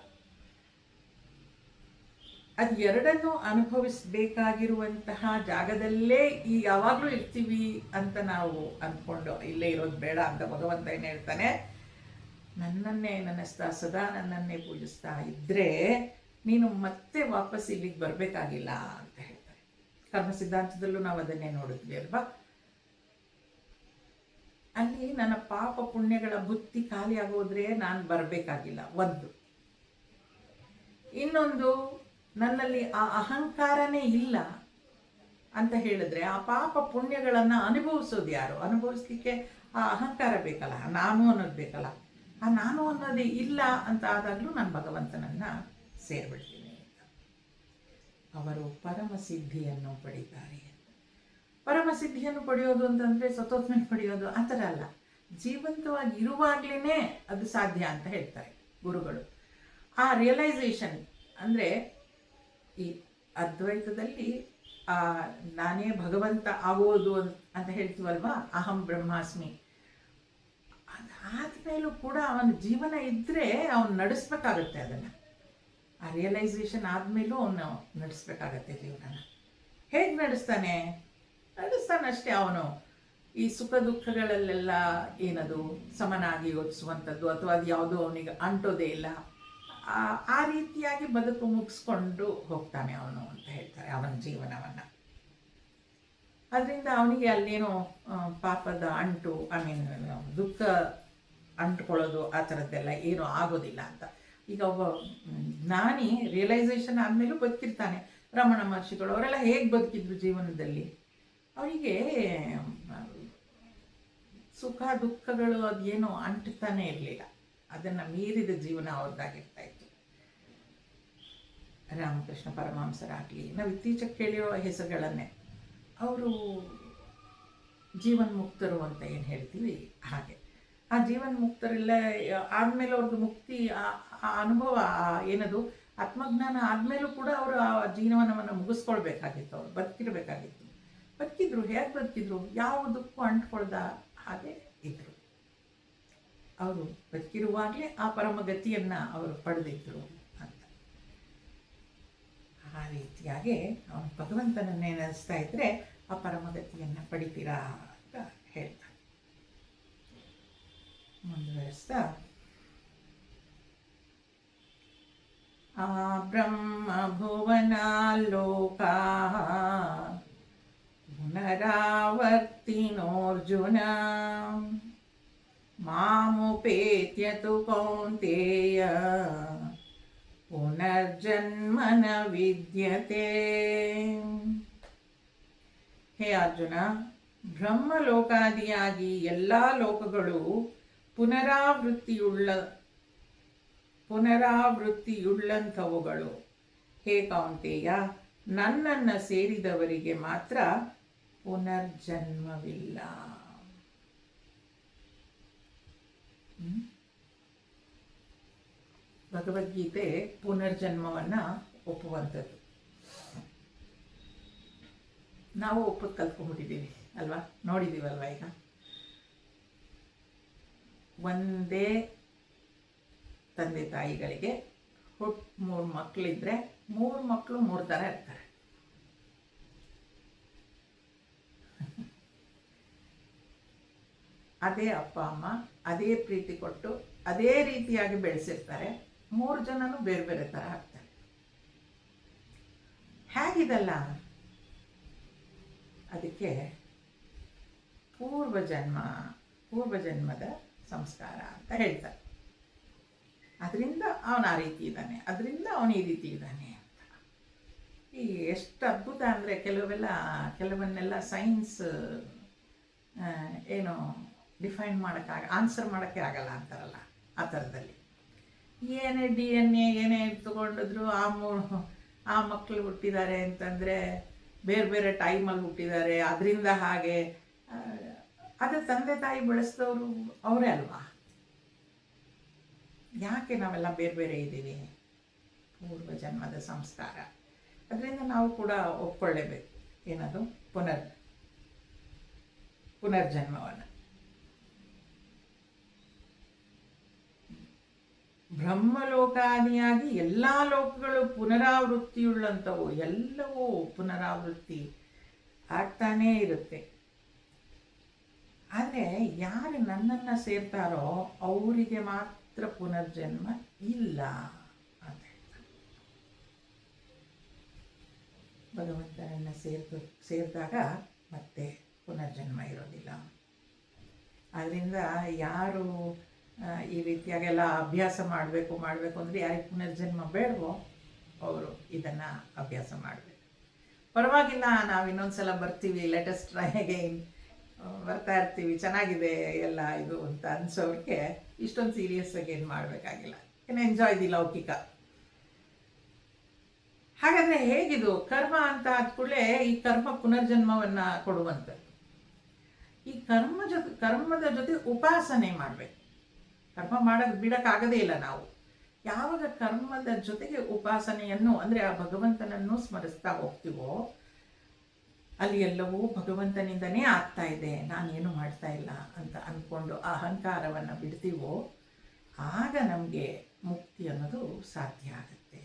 ಅದು ಎರಡನ್ನೂ ಅನುಭವಿಸ್ಬೇಕಾಗಿರುವಂತಹ ಜಾಗದಲ್ಲೇ ಈ ಯಾವಾಗಲೂ ಇರ್ತೀವಿ ಅಂತ ನಾವು ಅಂದ್ಕೊಂಡು ಇಲ್ಲೇ ಇರೋದು ಬೇಡ ಅಂತ ಭಗವಂತ ಏನು ಹೇಳ್ತಾನೆ, ನನ್ನನ್ನೇ ನೆನೆಸ್ತಾ ಸದಾ ನನ್ನನ್ನೇ ಪೂಜಿಸ್ತಾ ಇದ್ದರೆ ನೀನು ಮತ್ತೆ ವಾಪಸ್ ಇಲ್ಲಿಗೆ ಬರಬೇಕಾಗಿಲ್ಲ ಅಂತ ಹೇಳ್ತಾರೆ. ಕರ್ಮ ಸಿದ್ಧಾಂತದಲ್ಲೂ ನಾವು ಅದನ್ನೇ ನೋಡಿದ್ವಿ ಅಲ್ವಾ. ಅಲ್ಲಿ ನನ್ನ ಪಾಪ ಪುಣ್ಯಗಳ ಬುತ್ತಿ ಖಾಲಿ ಆಗೋದ್ರೆ ನಾನು ಬರಬೇಕಾಗಿಲ್ಲ ಒಂದು. ಇನ್ನೊಂದು, ನನ್ನಲ್ಲಿ ಆ ಅಹಂಕಾರನೇ ಇಲ್ಲ ಅಂತ ಹೇಳಿದ್ರೆ ಆ ಪಾಪ ಪುಣ್ಯಗಳನ್ನು ಅನುಭವಿಸೋದು ಯಾರು? ಅನುಭವಿಸ್ಲಿಕ್ಕೆ ಆ ಅಹಂಕಾರ ಬೇಕಲ್ಲ, ನಾನು ಅನ್ನೋದು ಬೇಕಲ್ಲ. ಆ ನಾನು ಅನ್ನೋದೇ ಇಲ್ಲ ಅಂತ ಆದಾಗಲೂ ನಾನು ಭಗವಂತನನ್ನು ಸೇರಿಬಿಡ್ತೀನಿ ಅಂತ. ಅವರು ಪರಮಸಿದ್ಧಿಯನ್ನು ಪಡೀತಾರೆ. ಪರಮಸಿದ್ಧಿಯನ್ನು ಪಡೆಯೋದು ಅಂತಂದರೆ ಸತೋತ್ಮೇಲೆ ಪಡೆಯೋದು ಆ ಥರ ಅಲ್ಲ, ಜೀವಂತವಾಗಿ ಇರುವಾಗಲೇ ಅದು ಸಾಧ್ಯ ಅಂತ ಹೇಳ್ತಾರೆ ಗುರುಗಳು. ಆ ರಿಯಲೈಸೇಷನ್ ಅಂದರೆ ಈ ಅದ್ವೈತದಲ್ಲಿ ನಾನೇ ಭಗವಂತ ಆಗೋದು ಅಂತ ಹೇಳ್ತೀವಲ್ವಾ, ಅಹಂ ಬ್ರಹ್ಮಾಸ್ಮಿ. ಅದಾದಮೇಲೂ ಕೂಡ ಅವನ ಜೀವನ ಇದ್ದರೆ ಅವನು ನಡೆಸ್ಬೇಕಾಗತ್ತೆ ಅದನ್ನು. ಆ ರಿಯಲೈಸೇಷನ್ ಆದಮೇಲೂ ಅವನು ನಡೆಸ್ಬೇಕಾಗತ್ತೆ ಜೀವನನ. ಹೇಗೆ ನಡೆಸ್ತಾನಷ್ಟೇ ಅವನು. ಈ ಸುಖ ದುಃಖಗಳಲ್ಲೆಲ್ಲ ಏನದು ಸಮನಾಗಿ ಯೋಚಿಸುವಂಥದ್ದು ಅಥವಾ ಅದು ಯಾವುದೋ ಅವನಿಗೆ ಅಂಟೋದೇ ಇಲ್ಲ, ಆ ರೀತಿಯಾಗಿ ಬದುಕು ಮುಗಿಸ್ಕೊಂಡು ಹೋಗ್ತಾನೆ ಅವನು ಅಂತ ಹೇಳ್ತಾರೆ ಅವನ ಜೀವನವನ್ನು. ಅದರಿಂದ ಅವನಿಗೆ ಅಲ್ಲೇನೋ ಪಾಪದ ಅಂಟು ದುಃಖ ಅಂಟ್ಕೊಳ್ಳೋದು ಆ ಥರದ್ದೆಲ್ಲ ಏನೂ ಆಗೋದಿಲ್ಲ ಅಂತ. ಈಗ ಒಬ್ಬ ಜ್ಞಾನಿ ರಿಯಲೈಸೇಷನ್ ಆದಮೇಲೂ ಬದುಕಿರ್ತಾನೆ. ರಮಣ ಮಹರ್ಷಿಗಳು ಅವರೆಲ್ಲ ಹೇಗೆ ಬದುಕಿದ್ರು ಜೀವನದಲ್ಲಿ? ಅವರಿಗೆ ಸುಖ ದುಃಖಗಳು ಅದೇನೋ ಅಂಟ್ತಾನೆ ಇರಲಿಲ್ಲ, ಅದನ್ನು ಮೀರಿದ ಜೀವನ ಅವ್ರದ್ದಾಗಿರ್ತಾ ಇತ್ತು. ರಾಮಕೃಷ್ಣ ಪರಮಹಂಸರಾಗಲಿ, ನಾವು ಇತ್ತೀಚೆಗೆ ಕೇಳಿರೋ ಹೆಸರುಗಳನ್ನೇ, ಅವರು ಜೀವನ್ಮುಕ್ತರು ಅಂತ ಏನು ಹೇಳ್ತೀವಿ ಹಾಗೆ. ಆ ಜೀವನ್ಮುಕ್ತರೆಲ್ಲ ಆದಮೇಲೆ ಅವ್ರದ್ದು ಮುಕ್ತಿ ಆ ಅನುಭವ ಏನದು ಆತ್ಮಜ್ಞಾನ ಆದಮೇಲೂ ಕೂಡ ಅವರು ಆ ಜೀವನವನ್ನು ಮುಗಿಸ್ಕೊಳ್ಬೇಕಾಗಿತ್ತು. ಅವರು ಬದುಕಿರಬೇಕಾಗಿತ್ತು. ಬದುಕಿದ್ರು. ಹೇಗೆ ಬದುಕಿದ್ರು? ಯಾವುದಕ್ಕೂ ಅಂಟ್ಕೊಳ್ದ ಹಾಗೆ ಇದ್ದರು. ಅವರು ಬದುಕಿರುವಾಗಲೇ ಆ ಪರಮಗತಿಯನ್ನು ಅವರು ಪಡೆದಿದ್ದರು ಅಂತ. ಆ ರೀತಿಯಾಗಿ ಅವನು ಭಗವಂತನನ್ನೇ ನೆನೆಸ್ತಾ ಇದ್ದರೆ ಆ ಪರಮಗತಿಯನ್ನು ಪಡಿತೀರಾ ಅಂತ ಹೇಳ್ತಾರೆ. ಮುಂದುವರಿಸ್ತಾ, ಆ ಬ್ರಹ್ಮ ಭುವನಾಲೋಕಾ ಪುನರಾವರ್ತಿನೋರ್ಜುನ ಮಾಮುಪೇತ್ಯ ತು ಕೌಂತೇಯ ಪುನರ್ಜನ್ಮನ ವಿದ್ಯತೆ. ಹೇ ಅರ್ಜುನ, ಬ್ರಹ್ಮಲೋಕಾದಿಯಾಗಿ ಎಲ್ಲ ಲೋಕಗಳು ಪುನರಾವೃತ್ತಿಯುಳ್ಳಂಥವುಗಳು. ಹೇ ಕೌಂತೇಯ, ನನ್ನನ್ನು ಸೇರಿದವರಿಗೆ ಮಾತ್ರ ಪುನರ್ಜನ್ಮವಿಲ್ಲ. ಭಗವದ್ಗೀತೆ ಪುನರ್ಜನ್ಮವನ್ನು ಒಪ್ಪುವಂಥದ್ದು. ನಾವು ಒಪ್ಪೋದು ಕಲ್ತ್ಕೊಂಡ್ಬಿಟ್ಟಿದ್ದೀವಿ ಅಲ್ವಾ, ನೋಡಿದ್ದೀವಲ್ವ. ಈಗ ಒಂದೇ ತಂದೆ ತಾಯಿಗಳಿಗೆ 3 ಮಕ್ಕಳಿದ್ರೆ 3 ಮಕ್ಕಳು 3 ಥರ ಇರ್ತಾರೆ. ಅದೇ ಅಪ್ಪ ಅಮ್ಮ ಅದೇ ಪ್ರೀತಿ ಕೊಟ್ಟು ಅದೇ ರೀತಿಯಾಗಿ ಬೆಳೆಸಿರ್ತಾರೆ. 3 ಜನನೂ ಬೇರೆ ಬೇರೆ ಥರ ಆಗ್ತಾರೆ. ಹೇಗಿದಲ್ಲ? ಅದಕ್ಕೆ ಪೂರ್ವಜನ್ಮದ ಸಂಸ್ಕಾರ ಅಂತ ಹೇಳ್ತಾರೆ. ಅದರಿಂದ ಅವನು ಆ ರೀತಿ ಇದ್ದಾನೆ, ಅದರಿಂದ ಅವನು ಈ ರೀತಿ ಇದ್ದಾನೆ ಅಂತ. ಈ ಎಷ್ಟು ಅದ್ಭುತ ಅಂದರೆ ಕೆಲವನ್ನೆಲ್ಲ ಸೈನ್ಸ್ ಏನು ಡಿಫೈನ್ ಆನ್ಸರ್ ಮಾಡೋಕ್ಕೆ ಆಗಲ್ಲ ಅಂತಾರಲ್ಲ, ಆ ಥರದಲ್ಲಿ ಏನೇ DNA ಏನೇ ತಗೊಂಡಿದ್ರು ಆ ಮಕ್ಕಳು ಹುಟ್ಟಿದ್ದಾರೆ ಅಂತಂದರೆ ಬೇರೆ ಬೇರೆ ಟೈಮಲ್ಲಿ ಹುಟ್ಟಿದ್ದಾರೆ, ಅದರಿಂದ ಹಾಗೆ. ಅದು ತಂದೆ ತಾಯಿ ಬೆಳೆಸಿದವರು ಅವರೇ ಅಲ್ವಾ. ಯಾಕೆ ನಾವೆಲ್ಲ ಬೇರೆ ಬೇರೆ ಇದ್ದೀವಿ? ಪೂರ್ವಜನ್ಮದ ಸಂಸ್ಕಾರ. ಅದರಿಂದ ನಾವು ಕೂಡ ಒಪ್ಕೊಳ್ಳೇಬೇಕು ಏನದು ಪುನರ್ಜನ್ಮವನ್ನು. ಬ್ರಹ್ಮಲೋಕಾದಿಯಾಗಿ ಎಲ್ಲ ಲೋಕಗಳು ಪುನರಾವೃತ್ತಿಯುಳ್ಳಂಥವು, ಎಲ್ಲವೂ ಪುನರಾವೃತ್ತಿ ಆಗ್ತಾನೇ ಇರುತ್ತೆ. ಆದರೆ ಯಾರು ನನ್ನನ್ನು ಸೇರ್ತಾರೋ ಅವರಿಗೆ ಮಾತ್ರ ಪುನರ್ಜನ್ಮ ಇಲ್ಲ ಅಂತ ಹೇಳ್ತಾರೆ. ಭಗವಂತನನ್ನು ಸೇರಿದಾಗ ಮತ್ತೆ ಪುನರ್ಜನ್ಮ ಇರೋದಿಲ್ಲ. ಆದ್ದರಿಂದ ಯಾರು ಈ ರೀತಿಯಾಗೆಲ್ಲ ಅಭ್ಯಾಸ ಮಾಡಬೇಕು ಅಂದರೆ ಯಾರಿಗೆ ಪುನರ್ಜನ್ಮ ಬೇಡವೋ ಅವರು ಇದನ್ನು ಅಭ್ಯಾಸ ಮಾಡಬೇಕು. ಪರವಾಗಿಲ್ಲ, ನಾವು ಇನ್ನೊಂದ್ಸಲ ಬರ್ತೀವಿ, ಲೇಟೆಸ್ಟ್ ಟ್ರೈ ಅಗೈನ್, ಬರ್ತಾ ಇರ್ತೀವಿ, ಚೆನ್ನಾಗಿದೆ ಎಲ್ಲ ಇದು ಅಂತ ಅನ್ಸೋರಿಗೆ ಇಷ್ಟೊಂದು ಸೀರಿಯಸ್ ಆಗಿ ಏನು ಮಾಡಬೇಕಾಗಿಲ್ಲ. ಏನು ಎಂಜಾಯ್ ದಿ ಲೌಕಿಕ. ಹಾಗಾದರೆ ಹೇಗಿದು ಕರ್ಮ ಅಂತ ಆದ ಕೂಡಲೇ ಈ ಕರ್ಮ ಪುನರ್ಜನ್ಮವನ್ನು ಕೊಡುವಂಥದ್ದು. ಈ ಕರ್ಮದ ಜೊತೆ ಉಪಾಸನೆ ಮಾಡಬೇಕು. ಕರ್ಮ ಬಿಡೋಕ್ಕಾಗದೇ ಇಲ್ಲ ನಾವು. ಯಾವಾಗ ಕರ್ಮದ ಜೊತೆಗೆ ಉಪಾಸನೆಯನ್ನು ಅಂದರೆ ಆ ಭಗವಂತನನ್ನು ಸ್ಮರಿಸ್ತಾ ಹೋಗ್ತೀವೋ ಅಲ್ಲಿ ಎಲ್ಲವೂ ಭಗವಂತನಿಂದನೇ ಆಗ್ತಾ ಇದೆ, ನಾನೇನು ಮಾಡ್ತಾ ಇಲ್ಲ ಅಂತ ಅಂದ್ಕೊಂಡು ಆ ಅಹಂಕಾರವನ್ನು ಬಿಡ್ತೀವೋ ಆಗ ನಮಗೆ ಮುಕ್ತಿ ಅನ್ನೋದು ಸಾಧ್ಯ ಆಗುತ್ತೆ.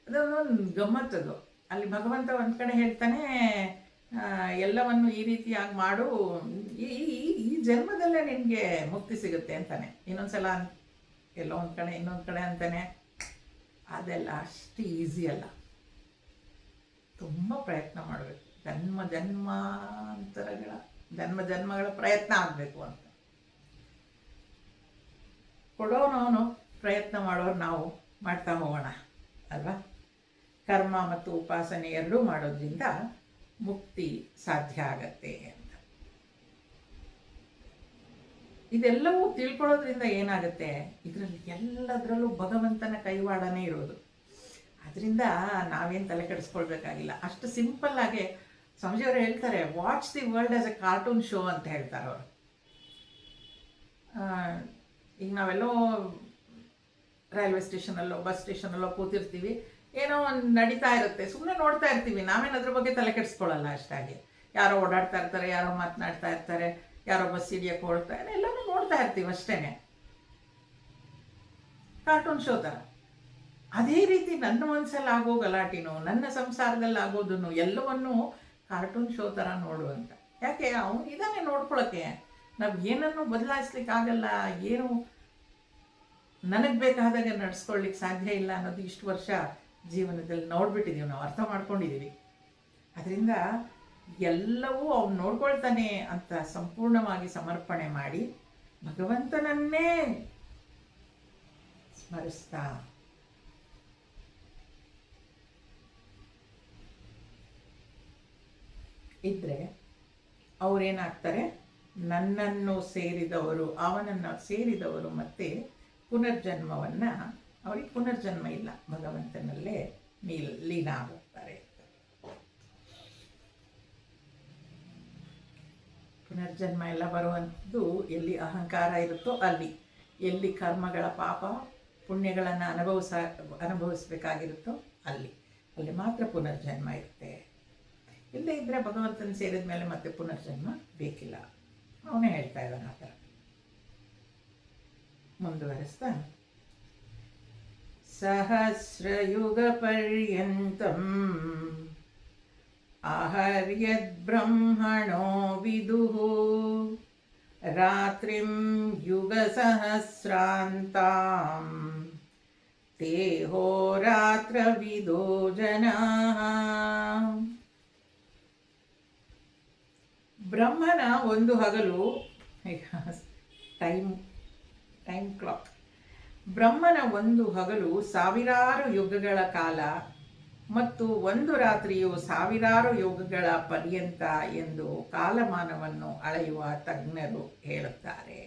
ಅದೊಂದು ಗಮ್ಮತ್ತದು. ಅಲ್ಲಿ ಭಗವಂತ ಒಂದು ಕಡೆ ಹೇಳ್ತಾನೆ, ಎಲ್ಲವನ್ನು ಈ ರೀತಿಯಾಗಿ ಮಾಡು, ಈ ಜನ್ಮದಲ್ಲೇ ನಿನಗೆ ಮುಕ್ತಿ ಸಿಗುತ್ತೆ ಅಂತಾನೆ. ಇನ್ನೊಂದ್ಸಲ ಎಲ್ಲೋ ಒಂದು ಕಡೆ ಇನ್ನೊಂದು ಕಡೆ ಅಂತಾನೆ. ಅದೆಲ್ಲ ಅಷ್ಟು ಈಸಿ ಅಲ್ಲ, ತುಂಬ ಪ್ರಯತ್ನ ಮಾಡಬೇಕು. ಜನ್ಮಗಳ ಪ್ರಯತ್ನ ಆಗಬೇಕು ಅಂತ. ಕೊಡೋನವನು, ಪ್ರಯತ್ನ ಮಾಡೋರು ನಾವು ಮಾಡ್ತಾ ಹೋಗೋಣ ಅಲ್ವಾ. ಕರ್ಮ ಮತ್ತು ಉಪಾಸನೆ ಎರಡೂ ಮಾಡೋದ್ರಿಂದ ಮುಕ್ತಿ ಸಾಧ್ಯ ಆಗತ್ತೆ ಅಂತ. ಇದೆಲ್ಲವೂ ತಿಳ್ಕೊಳ್ಳೋದ್ರಿಂದ ಏನಾಗುತ್ತೆ, ಇದರಲ್ಲಿ ಎಲ್ಲದರಲ್ಲೂ ಭಗವಂತನ ಕೈವಾಡನೇ ಇರೋದು. ಅದರಿಂದ ನಾವೇನು ತಲೆ ಕೆಡಿಸ್ಕೊಳ್ಬೇಕಾಗಿಲ್ಲ. ಅಷ್ಟು ಸಿಂಪಲ್ಲಾಗಿ ಸ್ವಾಮೀಜಿಯವರು ಹೇಳ್ತಾರೆ, watch the world as A cartoon show ಅಂತ ಹೇಳ್ತಾರೆ ಅವರು. ಈಗ ನಾವೆಲ್ಲೋ ರೈಲ್ವೆ ಸ್ಟೇಷನಲ್ಲೋ ಬಸ್ ಸ್ಟೇಷನಲ್ಲೋ ಕೂತಿರ್ತೀವಿ, ಏನೋ ಒಂದು ನಡೀತಾ ಇರುತ್ತೆ, ಸುಮ್ಮನೆ ನೋಡ್ತಾ ಇರ್ತೀವಿ, ನಾವೇನು ಅದ್ರ ಬಗ್ಗೆ ತಲೆ ಕೆಡಿಸ್ಕೊಳ್ಳಲ್ಲ ಅಷ್ಟಾಗಿ. ಯಾರೋ ಓಡಾಡ್ತಾ ಇರ್ತಾರೆ, ಯಾರೋ ಮಾತನಾಡ್ತಾ ಇರ್ತಾರೆ, ಯಾರೋ ಬಸ್ ಹಿಡಿಯೋಕ್ಕೆ ಓಡ್ತಾರೆ, ಎಲ್ಲನೂ ನೋಡ್ತಾ ಇರ್ತೀವಿ ಅಷ್ಟೇ, ಕಾರ್ಟೂನ್ ಶೋ ಥರ. ಅದೇ ರೀತಿ ನನ್ನ ಮನಸ್ಸಲ್ಲಿ ಆಗೋ ಗಲಾಟಿನೂ, ನನ್ನ ಸಂಸಾರದಲ್ಲಿ ಆಗೋದನ್ನು ಎಲ್ಲವನ್ನೂ ಕಾರ್ಟೂನ್ ಶೋ ಥರ ನೋಡುವಂತ. ಯಾಕೆ, ಅವನು ಇದನ್ನೇ ನೋಡ್ಕೊಳ್ಳೋಕ್ಕೆ. ನಾವು ಏನನ್ನು ಬದಲಾಯಿಸ್ಲಿಕ್ಕಾಗಲ್ಲ, ಏನು ನನಗೆ ಬೇಕಾದಾಗ ನಡೆಸ್ಕೊಳ್ಳಿಕ್ಕೆ ಸಾಧ್ಯ ಇಲ್ಲ ಅನ್ನೋದು ಇಷ್ಟು ವರ್ಷ ಜೀವನದಲ್ಲಿ ನೋಡ್ಬಿಟ್ಟಿದ್ದೀವಿ, ನಾವು ಅರ್ಥ ಮಾಡ್ಕೊಂಡಿದ್ದೀವಿ. ಅದರಿಂದ ಎಲ್ಲವೂ ಅವನು ನೋಡ್ಕೊಳ್ತಾನೆ ಅಂತ ಸಂಪೂರ್ಣವಾಗಿ ಸಮರ್ಪಣೆ ಮಾಡಿ ಭಗವಂತನನ್ನೇ ಸ್ಮರಿಸ್ತಾ ಇದ್ದರೆ ಅವರೇನಾಗ್ತಾರೆ, ನನ್ನನ್ನು ಸೇರಿದವರು, ಅವನನ್ನು ಸೇರಿದವರು ಮತ್ತೆ ಪುನರ್ಜನ್ಮವನ್ನು, ಅವರಿಗೆ ಪುನರ್ಜನ್ಮ ಇಲ್ಲ, ಭಗವಂತನಲ್ಲೇ ಲೀನ ಆಗುತ್ತಾರೆ. ಪುನರ್ಜನ್ಮ ಎಲ್ಲ ಬರುವಂಥದ್ದು ಎಲ್ಲಿ ಅಹಂಕಾರ ಇರುತ್ತೋ ಅಲ್ಲಿ, ಎಲ್ಲಿ ಕರ್ಮಗಳ ಪಾಪ ಪುಣ್ಯಗಳನ್ನು ಅನುಭವಿಸ್ಬೇಕಾಗಿರುತ್ತೋ ಅಲ್ಲಿ ಮಾತ್ರ ಪುನರ್ಜನ್ಮ ಇರುತ್ತೆ. ಇಲ್ಲದೇ ಇದ್ದರೆ ಭಗವಂತನ ಸೇರಿದ ಮೇಲೆ ಮತ್ತೆ ಪುನರ್ಜನ್ಮ ಬೇಕಿಲ್ಲ. ಅವನೇ ಹೇಳ್ತಾ ಇದ್ದಾನೆ ಆ ಥರ. ಮುಂದುವರೆಸ್ತಾ, ಸಹಸ್ರಯುಗ ಪರ್ಯಂತಂ ಆಹರ್ಯದ್ ಬ್ರಹ್ಮಣೋ ವಿದುಃ ರಾತ್ರಿಂ ಯುಗ ಸಹಸ್ರಾಂತಾಂ ತೇಹೋರಾತ್ರವಿದೋ ಜನಾಃ. ಬ್ರಹ್ಮನ ಒಂದು ಹಗಲು, ಟೈಮ್ ಕ್ಲಾಕ್, ಬ್ರಹ್ಮನ ಒಂದು ಹಗಲು ಸಾವಿರಾರು ಯುಗಗಳ ಕಾಲ ಮತ್ತು ಒಂದು ರಾತ್ರಿಯು ಸಾವಿರಾರು ಯುಗಗಳ ಪರ್ಯಂತ ಎಂದು ಕಾಲಮಾನವನ್ನು ಅಳೆಯುವ ತಜ್ಞರು ಹೇಳುತ್ತಾರೆ.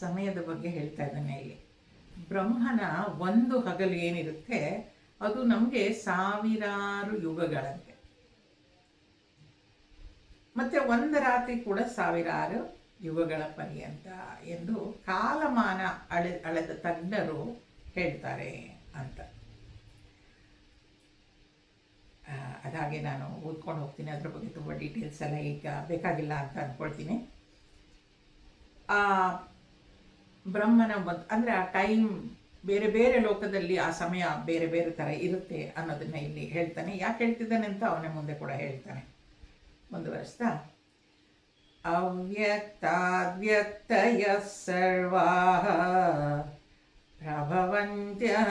ಸಮಯದ ಬಗ್ಗೆ ಹೇಳ್ತಾ ಇದ್ದಾನೆ ಇಲ್ಲಿ. ಬ್ರಹ್ಮನ ಒಂದು ಹಗಲು ಏನಿರುತ್ತೆ ಅದು ನಮಗೆ ಸಾವಿರಾರು ಯುಗಗಳಂತೆ, ಮತ್ತೆ ಒಂದು ರಾತ್ರಿ ಕೂಡ ಸಾವಿರಾರು ಯುಗಗಳ ಪರ್ಯಂತ ಎಂದು ಕಾಲಮಾನ ಅಳೆದ ತಜ್ಞರು ಹೇಳ್ತಾರೆ ಅಂತ. ಅದಾಗೆ ನಾನು ಓದ್ಕೊಂಡು ಹೋಗ್ತೀನಿ, ಅದ್ರ ಬಗ್ಗೆ ತುಂಬ ಡೀಟೇಲ್ಸ್ ಎಲ್ಲ ಈಗ ಬೇಕಾಗಿಲ್ಲ ಅಂತ ಅಂದ್ಕೊಳ್ತೀನಿ. ಆ ಬ್ರಹ್ಮನ ಅಂದರೆ ಆ ಟೈಮ್ ಬೇರೆ ಬೇರೆ ಲೋಕದಲ್ಲಿ ಆ ಸಮಯ ಬೇರೆ ಬೇರೆ ಥರ ಇರುತ್ತೆ ಅನ್ನೋದನ್ನ ಇಲ್ಲಿ ಹೇಳ್ತಾನೆ. ಯಾಕೆ ಹೇಳ್ತಿದ್ದಾನೆ ಅಂತ ಅವನೇ ಮುಂದೆ ಕೂಡ ಹೇಳ್ತಾನೆ. ಮುಂದುವರಿಸ್ತಾ, ಅವ್ಯಕ್ತಾವ್ಯಕ್ತಯ ಸರ್ವಾಃ ಪ್ರಭವಂತ್ಯರಾಗಮೇ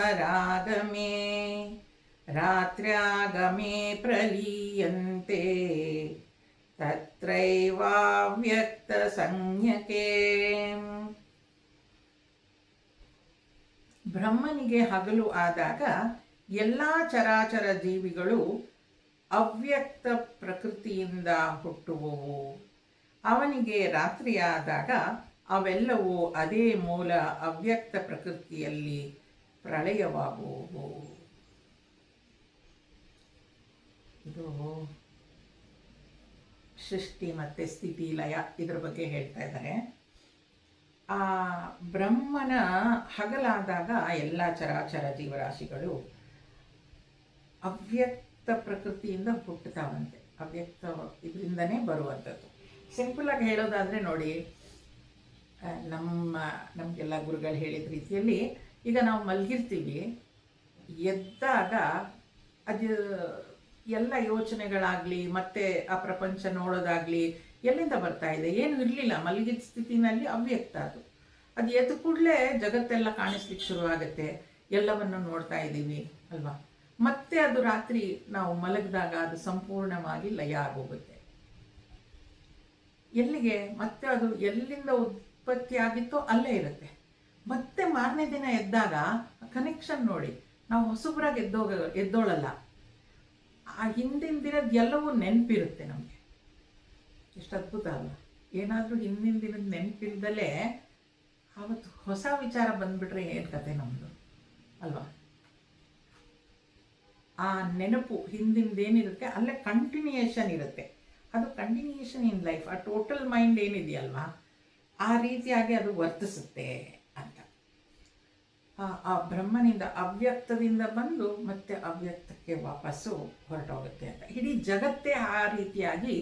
ರಾತ್ರ್ಯಾಗಮೇ ಪ್ರಲೀಯಂತೆ ತತ್ರೈವಾವ್ಯಕ್ತ ಸಂಜ್ಞಕೆ. ಬ್ರಹ್ಮನಿಗೆ ಹಗಲು ಆದಾಗ ಎಲ್ಲ ಚರಾಚರ ಜೀವಿಗಳು ಅವ್ಯಕ್ತ ಪ್ರಕೃತಿಯಿಂದ ಹುಟ್ಟುವವು. ಅವನಿಗೆ ರಾತ್ರಿಯಾದಾಗ ಅವೆಲ್ಲವೂ ಅದೇ ಮೂಲ ಅವ್ಯಕ್ತ ಪ್ರಕೃತಿಯಲ್ಲಿ ಪ್ರಳಯವಾಗುವು. ಇದು ಸೃಷ್ಟಿ ಮತ್ತು ಸ್ಥಿತಿ ಲಯ ಇದರ ಬಗ್ಗೆ ಹೇಳ್ತಾ ಇದ್ದಾರೆ. ಆ ಬ್ರಹ್ಮನ ಹಗಲಾದಾಗ ಎಲ್ಲ ಚರಾಚರ ಜೀವರಾಶಿಗಳು ಅವ್ಯಕ್ತ ಪ್ರಕೃತಿಯಿಂದ ಹುಟ್ಟುತ್ತಾವಂತೆ. ಅವ್ಯಕ್ತ ಇದರಿಂದನೇ ಬರುವಂಥದ್ದು. ಸಿಂಪಲಾಗಿ ಹೇಳೋದಾದರೆ ನೋಡಿ, ನಮಗೆಲ್ಲ ಗುರುಗಳು ಹೇಳಿದ ರೀತಿಯಲ್ಲಿ ಈಗ ನಾವು ಮಲಗಿರ್ತೀವಿ, ಎದ್ದಾಗ ಅದು ಎಲ್ಲ ಯೋಚನೆಗಳಾಗಲಿ ಮತ್ತೆ ಆ ಪ್ರಪಂಚ ನೋಡೋದಾಗಲಿ ಎಲ್ಲಿಂದ ಬರ್ತಾ ಇದೆ? ಏನು ಇರಲಿಲ್ಲ, ಮಲಗಿದ ಸ್ಥಿತಿನಲ್ಲಿ ಅವ್ಯಕ್ತ ಅದು. ಅದು ಎದ್ದ ಕೂಡಲೇ ಜಗತ್ತೆಲ್ಲ ಕಾಣಿಸ್ಲಿಕ್ಕೆ ಶುರುವಾಗುತ್ತೆ, ಎಲ್ಲವನ್ನು ನೋಡ್ತಾ ಇದ್ದೀವಿ ಅಲ್ವಾ. ಮತ್ತೆ ಅದು ರಾತ್ರಿ ನಾವು ಮಲಗಿದಾಗ ಅದು ಸಂಪೂರ್ಣವಾಗಿ ಲಯ ಆಗೋಗುತ್ತೆ. ಎಲ್ಲಿಗೆ? ಮತ್ತೆ ಅದು ಎಲ್ಲಿಂದ ಉತ್ಪತ್ತಿ ಆಗಿತ್ತೋ ಅಲ್ಲೇ ಇರುತ್ತೆ. ಮತ್ತೆ ಮಾರನೇ ದಿನ ಎದ್ದಾಗ ಕನೆಕ್ಷನ್ ನೋಡಿ, ನಾವು ಹೊಸಬ್ರಾಗಿ ಎದ್ದೋಳಲ್ಲ. ಆ ಹಿಂದಿನ ದಿನದ ಎಲ್ಲವೂ ನೆನಪಿರುತ್ತೆ ನಮಗೆ. ಎಷ್ಟು ಅದ್ಭುತ ಅಲ್ಲ? ಏನಾದರೂ ಹಿಂದಿನ ದಿನದ ನೆನಪಿಲ್ದಲೇ ಆವತ್ತು ಹೊಸ ವಿಚಾರ ಬಂದ್ಬಿಟ್ರೆ ಏನು ಕತೆ ನಮ್ಮದು ಅಲ್ವಾ. ಆ ನೆನಪು ಹಿಂದಿಂದೇನಿರುತ್ತೆ ಅಲ್ಲೇ ಕಂಟಿನ್ಯೂಯೇಷನ್ ಇರುತ್ತೆ. ಅದು ಕಂಟಿನ್ಯೂಯೇಷನ್ ಇನ್ ಲೈಫ್. ಆ ಟೋಟಲ್ ಮೈಂಡ್ ಏನಿದೆಯಲ್ವಾ, ಆ ರೀತಿಯಾಗಿ ಅದು ವರ್ತಿಸುತ್ತೆ ಅಂತ. ಆ ಬ್ರಹ್ಮನಿಂದ ಅವ್ಯಕ್ತದಿಂದ ಬಂದು ಮತ್ತೆ ಅವ್ಯಕ್ತಕ್ಕೆ ವಾಪಸ್ಸು ಹೊರಟೋಗುತ್ತೆ ಅಂತ. ಇಡೀ ಜಗತ್ತೇ ಆ ರೀತಿಯಾಗಿ,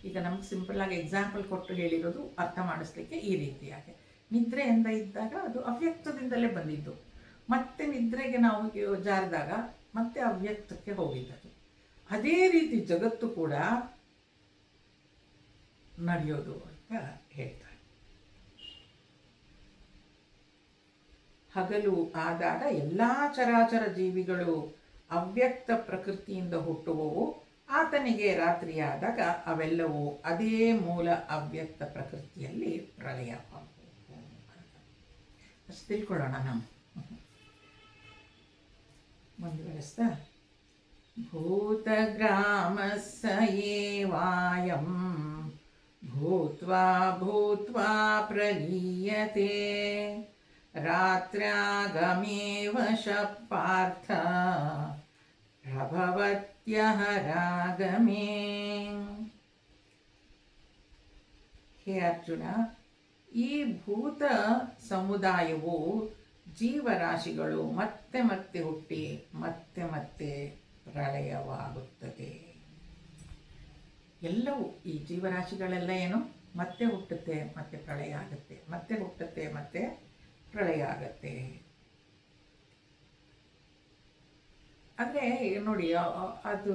ಈಗ ನಮ್ಗೆ ಸಿಂಪಲ್ಲಾಗಿ ಎಕ್ಸಾಂಪಲ್ ಕೊಟ್ಟು ಹೇಳಿರೋದು ಅರ್ಥ ಮಾಡಿಸ್ಲಿಕ್ಕೆ ಈ ರೀತಿಯಾಗಿ. ನಿದ್ರೆಯಿಂದ ಇದ್ದಾಗ ಅದು ಅವ್ಯಕ್ತದಿಂದಲೇ ಬಂದಿದ್ದು, ಮತ್ತೆ ನಿದ್ರೆಗೆ ನಾವು ಜಾರಿದಾಗ ಮತ್ತೆ ಅವ್ಯಕ್ತಕ್ಕೆ ಹೋಗಿದ್ದದು. ಅದೇ ರೀತಿ ಜಗತ್ತು ಕೂಡ ನಡೆಯೋದು ಅಂತ ಹೇಳ್ತಾರೆ. ಹಗಲು ಆದಾಗ ಎಲ್ಲ ಚರಾಚರ ಜೀವಿಗಳು ಅವ್ಯಕ್ತ ಪ್ರಕೃತಿಯಿಂದ ಹುಟ್ಟುವವು. ಆತನಿಗೆ ರಾತ್ರಿಯಾದಾಗ ಅವೆಲ್ಲವೂ ಅದೇ ಮೂಲ ಅವ್ಯಕ್ತ ಪ್ರಕೃತಿಯಲ್ಲಿ ಪ್ರಳಯವಾಗುವು. ಅಷ್ಟು ತಿಳ್ಕೊಳ್ಳೋಣ ನಾವು. ಮುಂದುವರೆಸ್ತಾ, ಭೂತಗ್ರಾಮಸ್ಸ ಏವಾಯಂ ಭೂತ್ವಾ ಭೂತ್ವಾ ಪ್ರಲೀಯತೆ ರಾತ್ರ್ಯಾಗಮೇವ ಪಾರ್ಥ ಪ್ರಭವತ್ಯಃ ರಾಗಮೇ. ಹೇ ಅರ್ಜುನ, ಈ ಭೂತ ಸಮುದಾಯವು ಜೀವರಾಶಿಗಳು ಮತ್ತೆ ಮತ್ತೆ ಹುಟ್ಟಿ ಮತ್ತೆ ಮತ್ತೆ ಪ್ರಳಯವಾಗುತ್ತದೆ. ಎಲ್ಲವೂ ಈ ಜೀವರಾಶಿಗಳೆಲ್ಲ ಏನು ಮತ್ತೆ ಹುಟ್ಟುತ್ತೆ ಮತ್ತೆ ಪ್ರಳಯ ಆಗುತ್ತೆ, ಮತ್ತೆ ಹುಟ್ಟುತ್ತೆ ಮತ್ತೆ ಪ್ರಳಯ ಆಗತ್ತೆ. ಅಂದರೆ ನೋಡಿ, ಅದು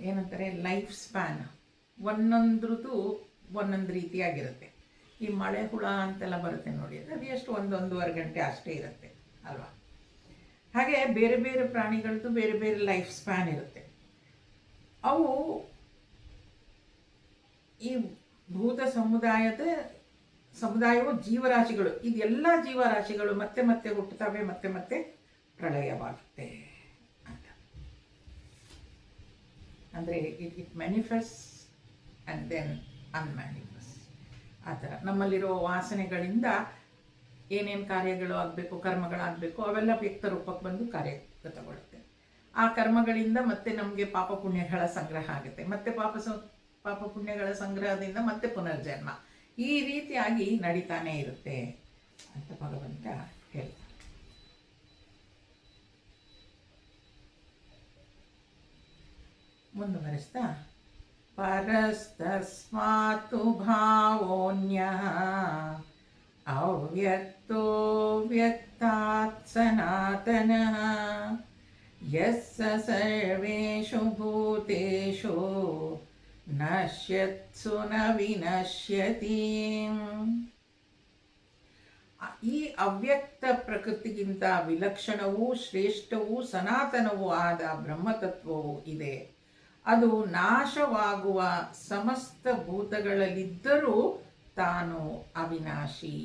ಏನಂತಾರೆ, ಲೈಫ್ ಸ್ಪ್ಯಾನ್ ಒಂದೊಂದ್ರದ್ದು ಒಂದೊಂದು ರೀತಿಯಾಗಿರುತ್ತೆ. ಈ ಮಳೆ ಹುಳ ಅಂತೆಲ್ಲ ಬರುತ್ತೆ ನೋಡಿ, ಅದು ಎಷ್ಟು 1-1.5 ಗಂಟೆ ಅಷ್ಟೇ ಇರುತ್ತೆ ಅಲ್ವಾ. ಹಾಗೆ ಬೇರೆ ಬೇರೆ ಪ್ರಾಣಿಗಳದ್ದು ಬೇರೆ ಬೇರೆ ಲೈಫ್ ಸ್ಪ್ಯಾನ್ ಇರುತ್ತೆ. ಅವು ಈ ಭೂತ ಸಮುದಾಯವು ಜೀವರಾಶಿಗಳು, ಇದೆಲ್ಲ ಜೀವರಾಶಿಗಳು ಮತ್ತೆ ಮತ್ತೆ ಹುಟ್ಟುತ್ತವೆ ಮತ್ತೆ ಮತ್ತೆ ಪ್ರಳಯವಾಗುತ್ತೆ ಅಂತ. ಅಂದರೆ it manifest and then unmanifest. ಆ ಥರ ನಮ್ಮಲ್ಲಿರೋ ವಾಸನೆಗಳಿಂದ ಏನೇನು ಕಾರ್ಯಗಳು ಆಗಬೇಕು, ಕರ್ಮಗಳಾಗಬೇಕು, ಅವೆಲ್ಲ ವ್ಯಕ್ತ ರೂಪಕ್ಕೆ ಬಂದು ಕಾರ್ಯಗತಗೊಳ್ಳುತ್ತೆ. ಆ ಕರ್ಮಗಳಿಂದ ಮತ್ತೆ ನಮಗೆ ಪಾಪ ಪುಣ್ಯಗಳ ಸಂಗ್ರಹ ಆಗುತ್ತೆ, ಮತ್ತೆ ಪಾಪ ಪುಣ್ಯಗಳ ಸಂಗ್ರಹದಿಂದ ಮತ್ತೆ ಪುನರ್ಜನ್ಮ. ಈ ರೀತಿಯಾಗಿ ನಡೀತಾನೆ ಇರುತ್ತೆ ಅಂತ ಭಗವಂತ ಹೇಳ್ತಾರೆ. ಮುಂದುವರಿಸ್ತಾ, ಪರಸ್ತಸ್ಮಾತ್ತು ಭಾವೋನ್ಯಃ ಅವ್ಯಕ್ತೋ ವ್ಯಕ್ತಾತ್ ಸನಾತನಃ ಯಸ್ಸ ಸರ್ವೇಷು ಭೂತೇಷು ನಶ್ಯತ್ಸು ನ ವಿನಶ್ಯತಿ. ಈ ಅವ್ಯಕ್ತ ಪ್ರಕೃತಿಗಿಂತ ವಿಲಕ್ಷಣವೂ ಶ್ರೇಷ್ಠವೂ ಸನಾತನವೂ ಆದ ಬ್ರಹ್ಮತತ್ವವು ಇದೆ. ಅದು ನಾಶವಾಗುವ ಸಮಸ್ತ ಭೂತಗಳಲ್ಲಿದ್ದರೂ ತಾನು ಅವಿನಾಶಿ.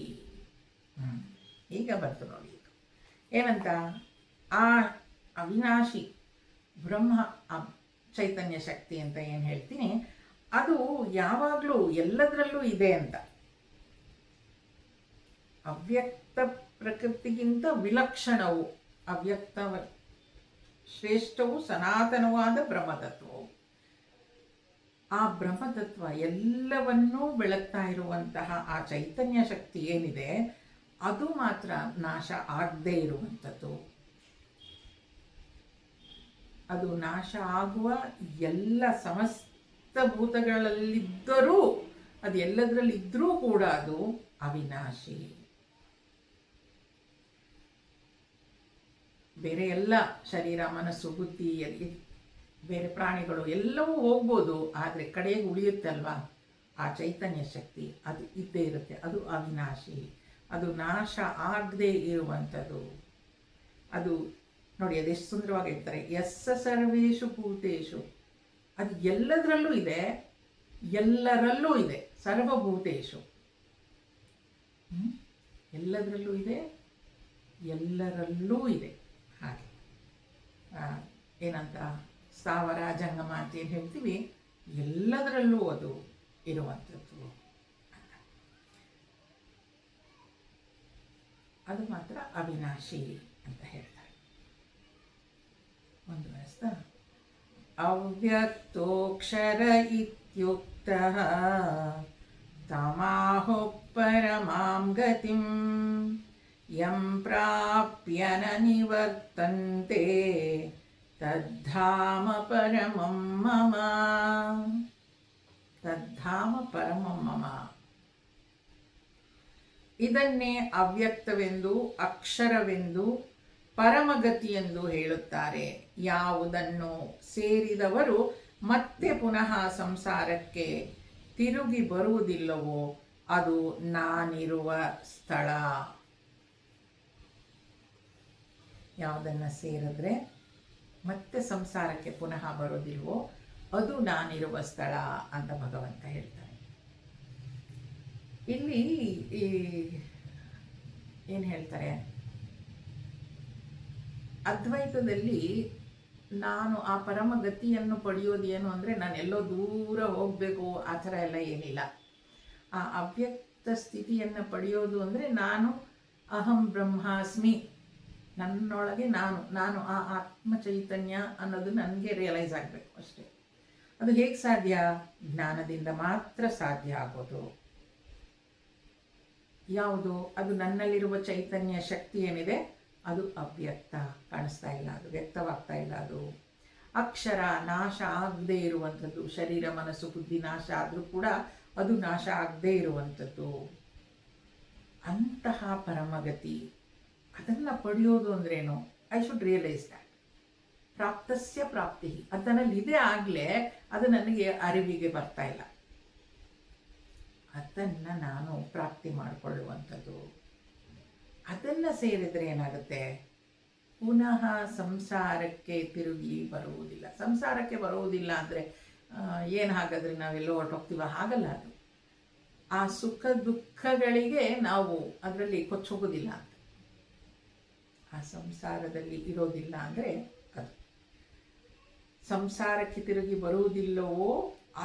ಈಗ ಬರ್ತು ನೋಡಿ, ಏನಂತ ಆ ಅವಿನಾಶಿ ಬ್ರಹ್ಮ ಚೈತನ್ಯ ಶಕ್ತಿ ಅಂತ ಏನು ಹೇಳ್ತೀನಿ, ಅದು ಯಾವಾಗಲೂ ಎಲ್ಲದರಲ್ಲೂ ಇದೆ ಅಂತ. ಅವ್ಯಕ್ತ ಪ್ರಕೃತಿಗಿಂತ ವಿಲಕ್ಷಣವು, ಅವ್ಯಕ್ತ ಶ್ರೇಷ್ಠವು ಸನಾತನವಾದ ಬ್ರಹ್ಮತತ್ವವು. ಆ ಬ್ರಹ್ಮತತ್ವ ಎಲ್ಲವನ್ನೂ ಬೆಳಗ್ತಾ ಇರುವಂತಹ ಆ ಚೈತನ್ಯ ಶಕ್ತಿ ಏನಿದೆ, ಅದು ಮಾತ್ರ ನಾಶ ಆಗದೇ ಇರುವಂಥದ್ದು. ಅದು ನಾಶ ಆಗುವ ಎಲ್ಲ ಸಮಸ್ತ ಭೂತಗಳಲ್ಲಿದ್ದರೂ, ಅದು ಎಲ್ಲದರಲ್ಲಿದ್ದರೂ ಕೂಡ ಅದು ಅವಿನಾಶಿ. ಬೇರೆ ಎಲ್ಲ ಶರೀರ, ಮನಸ್ಸು, ಬುದ್ಧಿ, ಬೇರೆ ಪ್ರಾಣಿಗಳು ಎಲ್ಲವೂ ಹೋಗ್ಬೋದು, ಆದರೆ ಕಡೆಗೆ ಉಳಿಯುತ್ತಲ್ವಾ ಆ ಚೈತನ್ಯ ಶಕ್ತಿ, ಅದು ಇದ್ದೇ ಇರುತ್ತೆ. ಅದು ಅವಿನಾಶಿ, ಅದು ನಾಶ ಆಗದೆ ಇರುವಂಥದ್ದು. ಅದು ನೋಡಿ, ಅದೆಷ್ಟು ಸುಂದರವಾಗಿ ಹೇಳ್ತಾರೆ, ಯಸ್ಸ ಸರ್ವೇಷು ಭೂತೇಷು. ಅದು ಎಲ್ಲದರಲ್ಲೂ ಇದೆ, ಎಲ್ಲರಲ್ಲೂ ಇದೆ. ಸರ್ವಭೂತೇಷು, ಎಲ್ಲದರಲ್ಲೂ ಇದೆ, ಎಲ್ಲರಲ್ಲೂ ಇದೆ. ಹಾಗೆ ಏನಂತ ಸ್ಥಾವರ ಜಂಗಮ ಅಂತ ಏನು ಹೇಳ್ತೀವಿ, ಎಲ್ಲದರಲ್ಲೂ ಅದು ಇರುವಂಥದ್ದು. ಅದು ಮಾತ್ರ ಅವಿನಾಶಿ ಅಂತ ಹೇಳ್ತಾರೆ. ಒಂದು ವ್ಯವಸ್ಥೆ ಅವ್ಯಕ್ತೋಕ್ಷರ ಇತ್ಯುಕ್ತಃ ತಮಾಹು ಪರಮಾಂ ಗತಿಂ ಯಂ ಪ್ರಾಪ್ಯ ನ ನಿವರ್ತಂತೆ ತದ್ಧಾಮ ಪರಮಂ ಮಮ. ತದ್ಧಾಮ ಪರಮಂ ಮಮ. ಇದನ್ನೇ ಅವ್ಯಕ್ತವೆಂದು, ಅಕ್ಷರವೆಂದು, ಪರಮಗತಿಯೆಂದು ಹೇಳುತ್ತಾರೆ. ಯಾವುದನ್ನು ಸೇರಿದವರು ಮತ್ತೆ ಪುನಃ ಸಂಸಾರಕ್ಕೆ ತಿರುಗಿ ಬರುವುದಿಲ್ಲವೋ ಅದು ನಾನಿರುವ ಸ್ಥಳ. ಯಾವುದನ್ನು ಸೇರಿದ್ರೆ ಮತ್ತೆ ಸಂಸಾರಕ್ಕೆ ಪುನಃ ಬರೋದಿಲ್ವೋ ಅದು ನಾನಿರುವ ಸ್ಥಳ ಅಂತ ಭಗವಂತ ಹೇಳ್ತಾನೆ. ಇಲ್ಲಿ ಏನು ಹೇಳ್ತಾರೆ, ಅದ್ವೈತದಲ್ಲಿ ನಾನು ಆ ಪರಮಗತಿಯನ್ನು ಪಡೆಯೋದೇನು ಅಂದರೆ ನಾನು ಎಲ್ಲೋ ದೂರ ಹೋಗಬೇಕು ಆ ಥರ ಎಲ್ಲ ಏನಿಲ್ಲ. ಆ ಅವ್ಯಕ್ತ ಸ್ಥಿತಿಯನ್ನು ಪಡೆಯೋದು ಅಂದರೆ ನಾನು ಅಹಂ ಬ್ರಹ್ಮಾಸ್ಮಿ, ನನ್ನೊಳಗೆ ನಾನು ಆ ಆತ್ಮ ಚೈತನ್ಯ ಅನ್ನೋದು ನನಗೆ ರಿಯಲೈಸ್ ಆಗಬೇಕು ಅಷ್ಟೇ. ಅದು ಹೇಗೆ ಸಾಧ್ಯ? ಜ್ಞಾನದಿಂದ ಮಾತ್ರ ಸಾಧ್ಯ ಆಗೋದು. ಯಾವುದು? ಅದು ನನ್ನಲ್ಲಿರುವ ಚೈತನ್ಯ ಶಕ್ತಿ ಏನಿದೆ ಅದು ಅವ್ಯಕ್ತ, ಕಾಣಿಸ್ತಾ ಇಲ್ಲ, ಅದು ವ್ಯಕ್ತವಾಗ್ತಾ ಇಲ್ಲ. ಅದು ಅಕ್ಷರ, ನಾಶ ಆಗದೇ ಇರುವಂಥದ್ದು. ಶರೀರ, ಮನಸ್ಸು, ಬುದ್ಧಿ ನಾಶ ಆದರೂ ಕೂಡ ಅದು ನಾಶ ಆಗದೇ ಇರುವಂಥದ್ದು. ಅಂತಹ ಪರಮಗತಿ, ಅದನ್ನು ಪಡೆಯೋದು ಅಂದ್ರೇನು? I should realise that. ಪ್ರಾಪ್ತಸ್ಯ ಪ್ರಾಪ್ತಿ, ಅದನ್ನಲ್ಲಿದೆ ಆಗಲೇ ಅದು ನನಗೆ ಅರಿವಿಗೆ ಬರ್ತಾ ಇಲ್ಲ. ಅದನ್ನು ನಾನು ಪ್ರಾಪ್ತಿ ಮಾಡಿಕೊಳ್ಳುವಂಥದ್ದು. ಅದನ್ನು ಸೇರಿದರೆ ಏನಾಗುತ್ತೆ? ಪುನಃ ಸಂಸಾರಕ್ಕೆ ತಿರುಗಿ ಬರುವುದಿಲ್ಲ. ಸಂಸಾರಕ್ಕೆ ಬರುವುದಿಲ್ಲ ಅಂದರೆ ಏನು ಹಾಗಾದರೆ ನಾವೆಲ್ಲೋ ಹೊರಟೋಗ್ತೀವ? ಹಾಗಲ್ಲ. ಅದು ಆ ಸುಖ ದುಃಖಗಳಿಗೆ ನಾವು ಅದರಲ್ಲಿ ಕೊಚ್ಚೋಗೋದಿಲ್ಲ ಅಂತ. ಆ ಸಂಸಾರದಲ್ಲಿ ಇರೋದಿಲ್ಲ ಅಂದರೆ ಅದು ಸಂಸಾರಕ್ಕೆ ತಿರುಗಿ ಬರುವುದಿಲ್ಲವೋ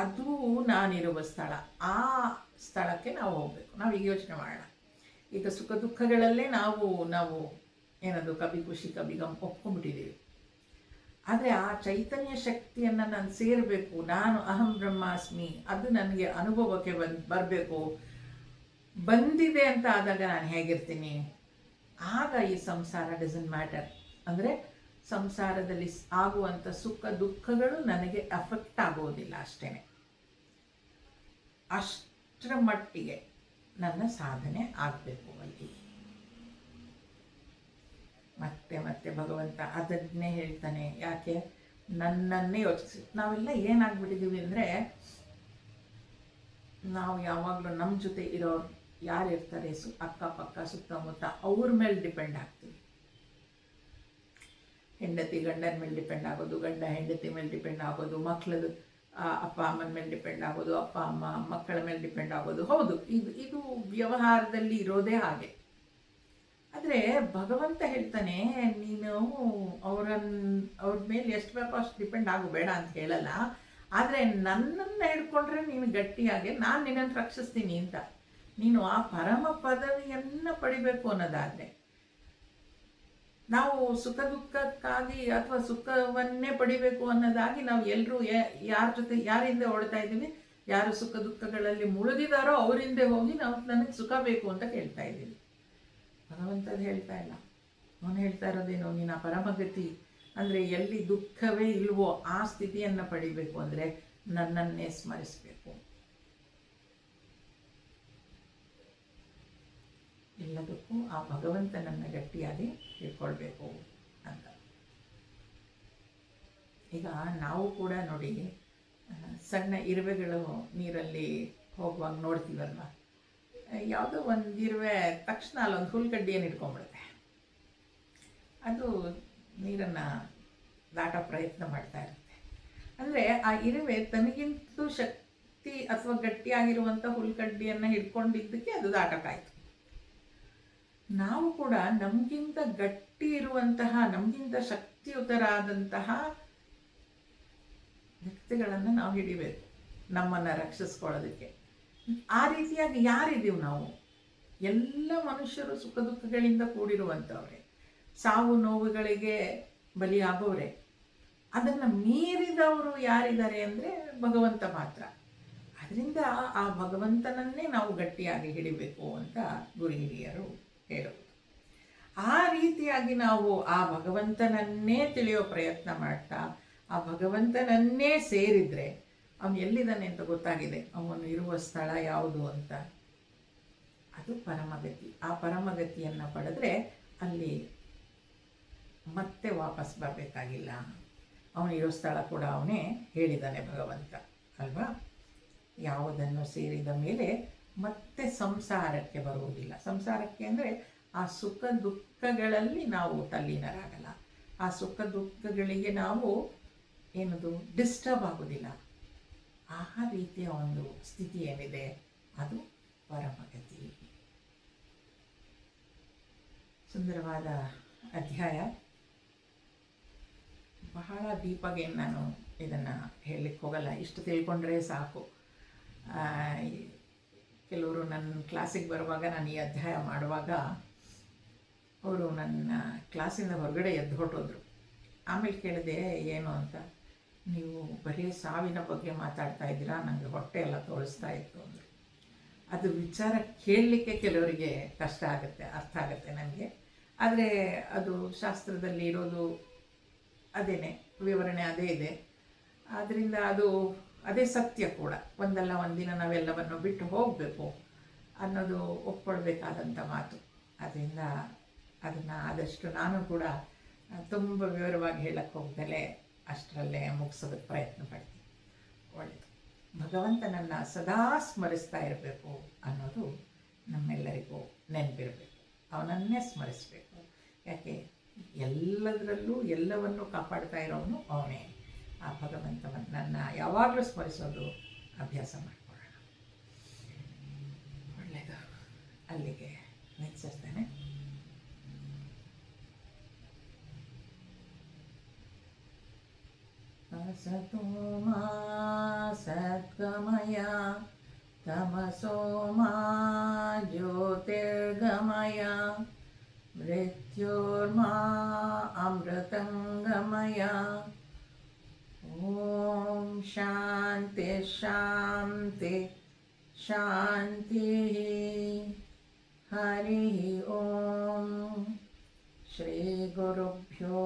ಅದು ನಾನಿರುವ ಸ್ಥಳ. ಆ ಸ್ಥಳಕ್ಕೆ ನಾವು ಹೋಗಬೇಕು. ನಾವೀಗ ಯೋಚನೆ ಮಾಡೋಣ. ಈಗ ಸುಖ ದುಃಖಗಳಲ್ಲೇ ನಾವು ಏನದು ಕಬಿ ಖುಷಿ ಕಬಿ ಗಮ್ ಒಪ್ಕೊಂಡ್ಬಿಟ್ಟಿದ್ದೀವಿ. ಆದರೆ ಆ ಚೈತನ್ಯ ಶಕ್ತಿಯನ್ನು ನಾನು ಸೇರಬೇಕು. ನಾನು ಅಹಂ ಬ್ರಹ್ಮಾಸ್ಮಿ, ಅದು ನನಗೆ ಅನುಭವಕ್ಕೆ ಬರಬೇಕು. ಬಂದಿದೆ ಅಂತ ಆದಾಗ ನಾನು ಹೇಗಿರ್ತೀನಿ? ಆಗ ಈ ಸಂಸಾರ ಡಸಂಟ್ ಮ್ಯಾಟರ್. ಅಂದರೆ ಸಂಸಾರದಲ್ಲಿ ಆಗುವಂಥ ಸುಖ ದುಃಖಗಳು ನನಗೆ ಅಫೆಕ್ಟ್ ಆಗೋದಿಲ್ಲ ಅಷ್ಟೇ. ಅಷ್ಟರ ಮಟ್ಟಿಗೆ ನನ್ನ ಸಾಧನೆ ಆಗಬೇಕು ಅಲ್ಲಿ. ಮತ್ತೆ ಮತ್ತೆ ಭಗವಂತ ಅದನ್ನೇ ಹೇಳ್ತಾನೆ. ಯಾಕೆ? ನನ್ನನ್ನೇ ಯೋಚಿಸಿ. ನಾವೆಲ್ಲ ಏನಾಗ್ಬಿಟ್ಟಿದ್ದೀವಿ ಅಂದರೆ, ನಾವು ಯಾವಾಗಲೂ ನಮ್ಮ ಜೊತೆ ಇರೋರು ಯಾರು ಇರ್ತಾರೆ, ಅಕ್ಕಪಕ್ಕ ಸುತ್ತಮುತ್ತ ಅವ್ರ ಮೇಲೆ ಡಿಪೆಂಡ್ ಆಗ್ತೀವಿ. ಹೆಂಡತಿ ಗಂಡನ ಮೇಲೆ ಡಿಪೆಂಡ್ ಆಗೋದು, ಗಂಡ ಹೆಂಡತಿ ಮೇಲೆ ಡಿಪೆಂಡ್ ಆಗೋದು, ಮಕ್ಕಳದು ಅಪ್ಪ ಅಮ್ಮನ ಮೇಲೆ ಡಿಪೆಂಡ್ ಆಗೋದು, ಅಪ್ಪ ಅಮ್ಮ ಮಕ್ಕಳ ಮೇಲೆ ಡಿಪೆಂಡ್ ಆಗೋದು. ಹೌದು, ಇದು ವ್ಯವಹಾರದಲ್ಲಿ ಇರೋದೇ ಹಾಗೆ. ಆದರೆ ಭಗವಂತ ಹೇಳ್ತಾನೆ, ನೀನು ಅವ್ರ ಮೇಲೆ ಎಷ್ಟು ಬೇಕೋ ಅಷ್ಟು ಡಿಪೆಂಡ್ ಆಗಬೇಡ ಅಂತ ಹೇಳಲ್ಲ. ಆದರೆ ನನ್ನನ್ನು ಹಿಡ್ಕೊಂಡ್ರೆ ನೀನು ಗಟ್ಟಿಯಾಗಿ ನಾನು ನಿನ್ನನ್ನು ರಕ್ಷಿಸ್ತೀನಿ ಅಂತ. ನೀನು ಆ ಪರಮ ಪದವಿಯನ್ನು ಪಡಿಬೇಕು ಅನ್ನೋದಾದರೆ, ನಾವು ಸುಖ ದುಃಖಕ್ಕಾಗಿ ಅಥವಾ ಸುಖವನ್ನೇ ಪಡಿಬೇಕು ಅನ್ನೋದಾಗಿ ನಾವು ಎಲ್ಲರೂ ಯಾರಿಂದ ಓಡ್ತಾ ಇದ್ದೀವಿ? ಯಾರು ಸುಖ ದುಃಖಗಳಲ್ಲಿ ಮುಳುಗಿದಾರೋ ಅವರಿಂದೆ ಹೋಗಿ ನಾವು ನನಗೆ ಸುಖ ಬೇಕು ಅಂತ ಕೇಳ್ತಾ ಇದ್ದೀವಿ. ಭಗವಂತದ್ದು ಹೇಳ್ತಾ ಇಲ್ಲ. ಅವನು ಹೇಳ್ತಾ ಇರೋದೇನು? ನೀನು ಆ ಪರಮಗತಿ ಅಂದರೆ ಎಲ್ಲಿ ದುಃಖವೇ ಇಲ್ವೋ ಆ ಸ್ಥಿತಿಯನ್ನು ಪಡಿಬೇಕು ಅಂದರೆ ನನ್ನನ್ನೇ ಸ್ಮರಿಸಬೇಕು. ಎಲ್ಲದಕ್ಕೂ ಆ ಭಗವಂತನನ್ನು ಗಟ್ಟಿಯಾಗಿ ಇಟ್ಕೊಳ್ಬೇಕು ಅಂತ. ಈಗ ನಾವು ಕೂಡ ನೋಡಿ, ಸಣ್ಣ ಇರುವೆಗಳು ನೀರಲ್ಲಿ ಹೋಗುವಾಗ ನೋಡ್ತೀವಲ್ವ, ಯಾವುದೋ ಒಂದು ಇರುವೆ ತಕ್ಷಣ ಅಲ್ಲೊಂದು ಹುಲ್ಕಡ್ಡಿಯನ್ನು ಇಟ್ಕೊಂಡ್ಬಿಡುತ್ತೆ. ಅದು ನೀರನ್ನು ದಾಟೋ ಪ್ರಯತ್ನ ಮಾಡ್ತಾ ಇರುತ್ತೆ. ಅಂದರೆ ಆ ಇರುವೆ ತನಗಿಂತೂ ಶಕ್ತಿ ಅಥವಾ ಗಟ್ಟಿಯಾಗಿರುವಂಥ ಹುಲ್ಕಡ್ಡಿಯನ್ನು ಹಿಡ್ಕೊಂಡಿದ್ದಕ್ಕೆ ಅದು ದಾಟಕ್ಕಾಯಿತು. ನಾವು ಕೂಡ ನಮಗಿಂತ ಗಟ್ಟಿ ಇರುವಂತಹ, ನಮಗಿಂತ ಶಕ್ತಿಯುತರಾದಂತಹ ವ್ಯಕ್ತಿಗಳನ್ನು ನಾವು ಹಿಡಿಬೇಕು ನಮ್ಮನ್ನು ರಕ್ಷಿಸ್ಕೊಳ್ಳೋದಕ್ಕೆ. ಆ ರೀತಿಯಾಗಿ ಯಾರಿದ್ದೀವಿ ನಾವು? ಎಲ್ಲ ಮನುಷ್ಯರು ಸುಖ ದುಃಖಗಳಿಂದ ಕೂಡಿರುವಂಥವ್ರೆ, ಸಾವು ನೋವುಗಳಿಗೆ ಬಲಿಯಾಗೋರೆ. ಅದನ್ನು ಮೀರಿದವರು ಯಾರಿದ್ದಾರೆ ಅಂದರೆ ಭಗವಂತ ಮಾತ್ರ. ಅದರಿಂದ ಆ ಭಗವಂತನನ್ನೇ ನಾವು ಗಟ್ಟಿಯಾಗಿ ಹಿಡಿಬೇಕು ಅಂತ ಗುರು ಹಿರಿಯರು ಹೇಳುವುದು. ಆ ರೀತಿಯಾಗಿ ನಾವು ಆ ಭಗವಂತನನ್ನೇ ತಿಳಿಯೋ ಪ್ರಯತ್ನ ಮಾಡ್ತಾ ಆ ಭಗವಂತನನ್ನೇ ಸೇರಿದರೆ ಅವನು ಎಲ್ಲಿದ್ದಾನೆ ಅಂತ ಗೊತ್ತಾಗಿದೆ. ಅವನು ಇರುವ ಸ್ಥಳ ಯಾವುದು ಅಂತ. ಅದು ಪರಮಗತಿ. ಆ ಪರಮಗತಿಯನ್ನು ಪಡೆದ್ರೆ ಅಲ್ಲಿ ಮತ್ತೆ ವಾಪಸ್ ಬರಬೇಕಾಗಿಲ್ಲ. ಅವನಿರೋ ಸ್ಥಳ ಕೂಡ ಅವನೇ ಹೇಳಿದ್ದಾನೆ ಭಗವಂತ ಅಲ್ವಾ? ಯಾವುದನ್ನು ಸೇರಿದ ಮೇಲೆ ಮತ್ತೆ ಸಂಸಾರಕ್ಕೆ ಬರುವುದಿಲ್ಲ. ಸಂಸಾರಕ್ಕೆ ಅಂದರೆ ಆ ಸುಖ ದುಃಖಗಳಲ್ಲಿ ನಾವು ತಲ್ಲೀನರಾಗಲ್ಲ. ಆ ಸುಖ ದುಃಖಗಳಿಗೆ ನಾವು ಏನದು ಡಿಸ್ಟರ್ಬ್ ಆಗೋದಿಲ್ಲ. ಆ ರೀತಿಯ ಒಂದು ಸ್ಥಿತಿ ಏನಿದೆ ಅದು ಪರಮಗತಿ. ಸುಂದರವಾದ ಅಧ್ಯಾಯ. ಬಹಳ ಡೀಪಾಗಿ ನಾನು ಇದನ್ನು ಹೇಳಲಿಕ್ಕೆ ಹೋಗಲ್ಲ, ಇಷ್ಟು ತಿಳ್ಕೊಂಡ್ರೆ ಸಾಕು. ಕೆಲವರು ನನ್ನ ಕ್ಲಾಸಿಗೆ ಬರುವಾಗ, ನಾನು ಈ ಅಧ್ಯಾಯ ಮಾಡುವಾಗ ಅವರು ನನ್ನ ಕ್ಲಾಸಿಂದ ಹೊರಗಡೆ ಎದ್ದು ಹೊರಟೋದ್ರು. ಆಮೇಲೆ ಕೇಳಿದೆ ಏನು ಅಂತ. ನೀವು ಬರೀ ಸಾವಿನ ಬಗ್ಗೆ ಮಾತಾಡ್ತಾ ಇದ್ದೀರಾ, ನನಗೆ ಹೊಟ್ಟೆ ಎಲ್ಲ ತೋರಿಸ್ತಾ ಇತ್ತು ಅಂದರು. ಅದು ವಿಚಾರ ಕೇಳಲಿಕ್ಕೆ ಕೆಲವರಿಗೆ ಕಷ್ಟ ಆಗುತ್ತೆ, ಅರ್ಥ ಆಗುತ್ತೆ ನನಗೆ. ಆದರೆ ಅದು ಶಾಸ್ತ್ರದಲ್ಲಿ ಇರೋದು ಅದೇನೆ, ವಿವರಣೆ ಅದೇ ಇದೆ. ಆದ್ದರಿಂದ ಅದು ಅದೇ ಸತ್ಯ ಕೂಡ. ಒಂದಲ್ಲ ಒಂದಿನ ನಾವೆಲ್ಲವನ್ನು ಬಿಟ್ಟು ಹೋಗಬೇಕು ಅನ್ನೋದು ಒಪ್ಕೊಳ್ಬೇಕಾದಂಥ ಮಾತು. ಅದರಿಂದ ಅದನ್ನು ಆದಷ್ಟು ನಾನು ಕೂಡ ತುಂಬ ವಿವರವಾಗಿ ಹೇಳಕ್ಕೆ ಹೋಗ್ದಲೇ ಅಷ್ಟರಲ್ಲೇ ಮುಗಿಸೋದಕ್ಕೆ ಪ್ರಯತ್ನ ಪಡ್ತೀನಿ. ಒಳ್ಳೆಯದು. ಭಗವಂತನನ್ನು ಸದಾ ಸ್ಮರಿಸ್ತಾ ಇರಬೇಕು ಅನ್ನೋದು ನಮ್ಮೆಲ್ಲರಿಗೂ ನೆನಪಿರಬೇಕು. ಅವನನ್ನೇ ಸ್ಮರಿಸಬೇಕು. ಯಾಕೆ? ಎಲ್ಲದರಲ್ಲೂ ಎಲ್ಲವನ್ನೂ ಕಾಪಾಡ್ತಾ ಇರೋನು ಅವನೇ. ಆ ಭಗವಂತನನ್ನು ಯಾವಾಗಲೂ ಸ್ಮರಿಸೋದು ಅಭ್ಯಾಸ ಮಾಡಿಕೊಳ್ಳೋಣ. ಒಳ್ಳೆಯದು. ಅಲ್ಲಿಗೆ ನಿಲ್ಲಿಸಿರ್ತೇನೆ. असतो मा सद्गमय तमसो मा ज्योतिर्गमय मृत्योर्मा अमृतंगमय। ओम शांति शांति शांति। हरि ओम। श्री गुरुभ्यो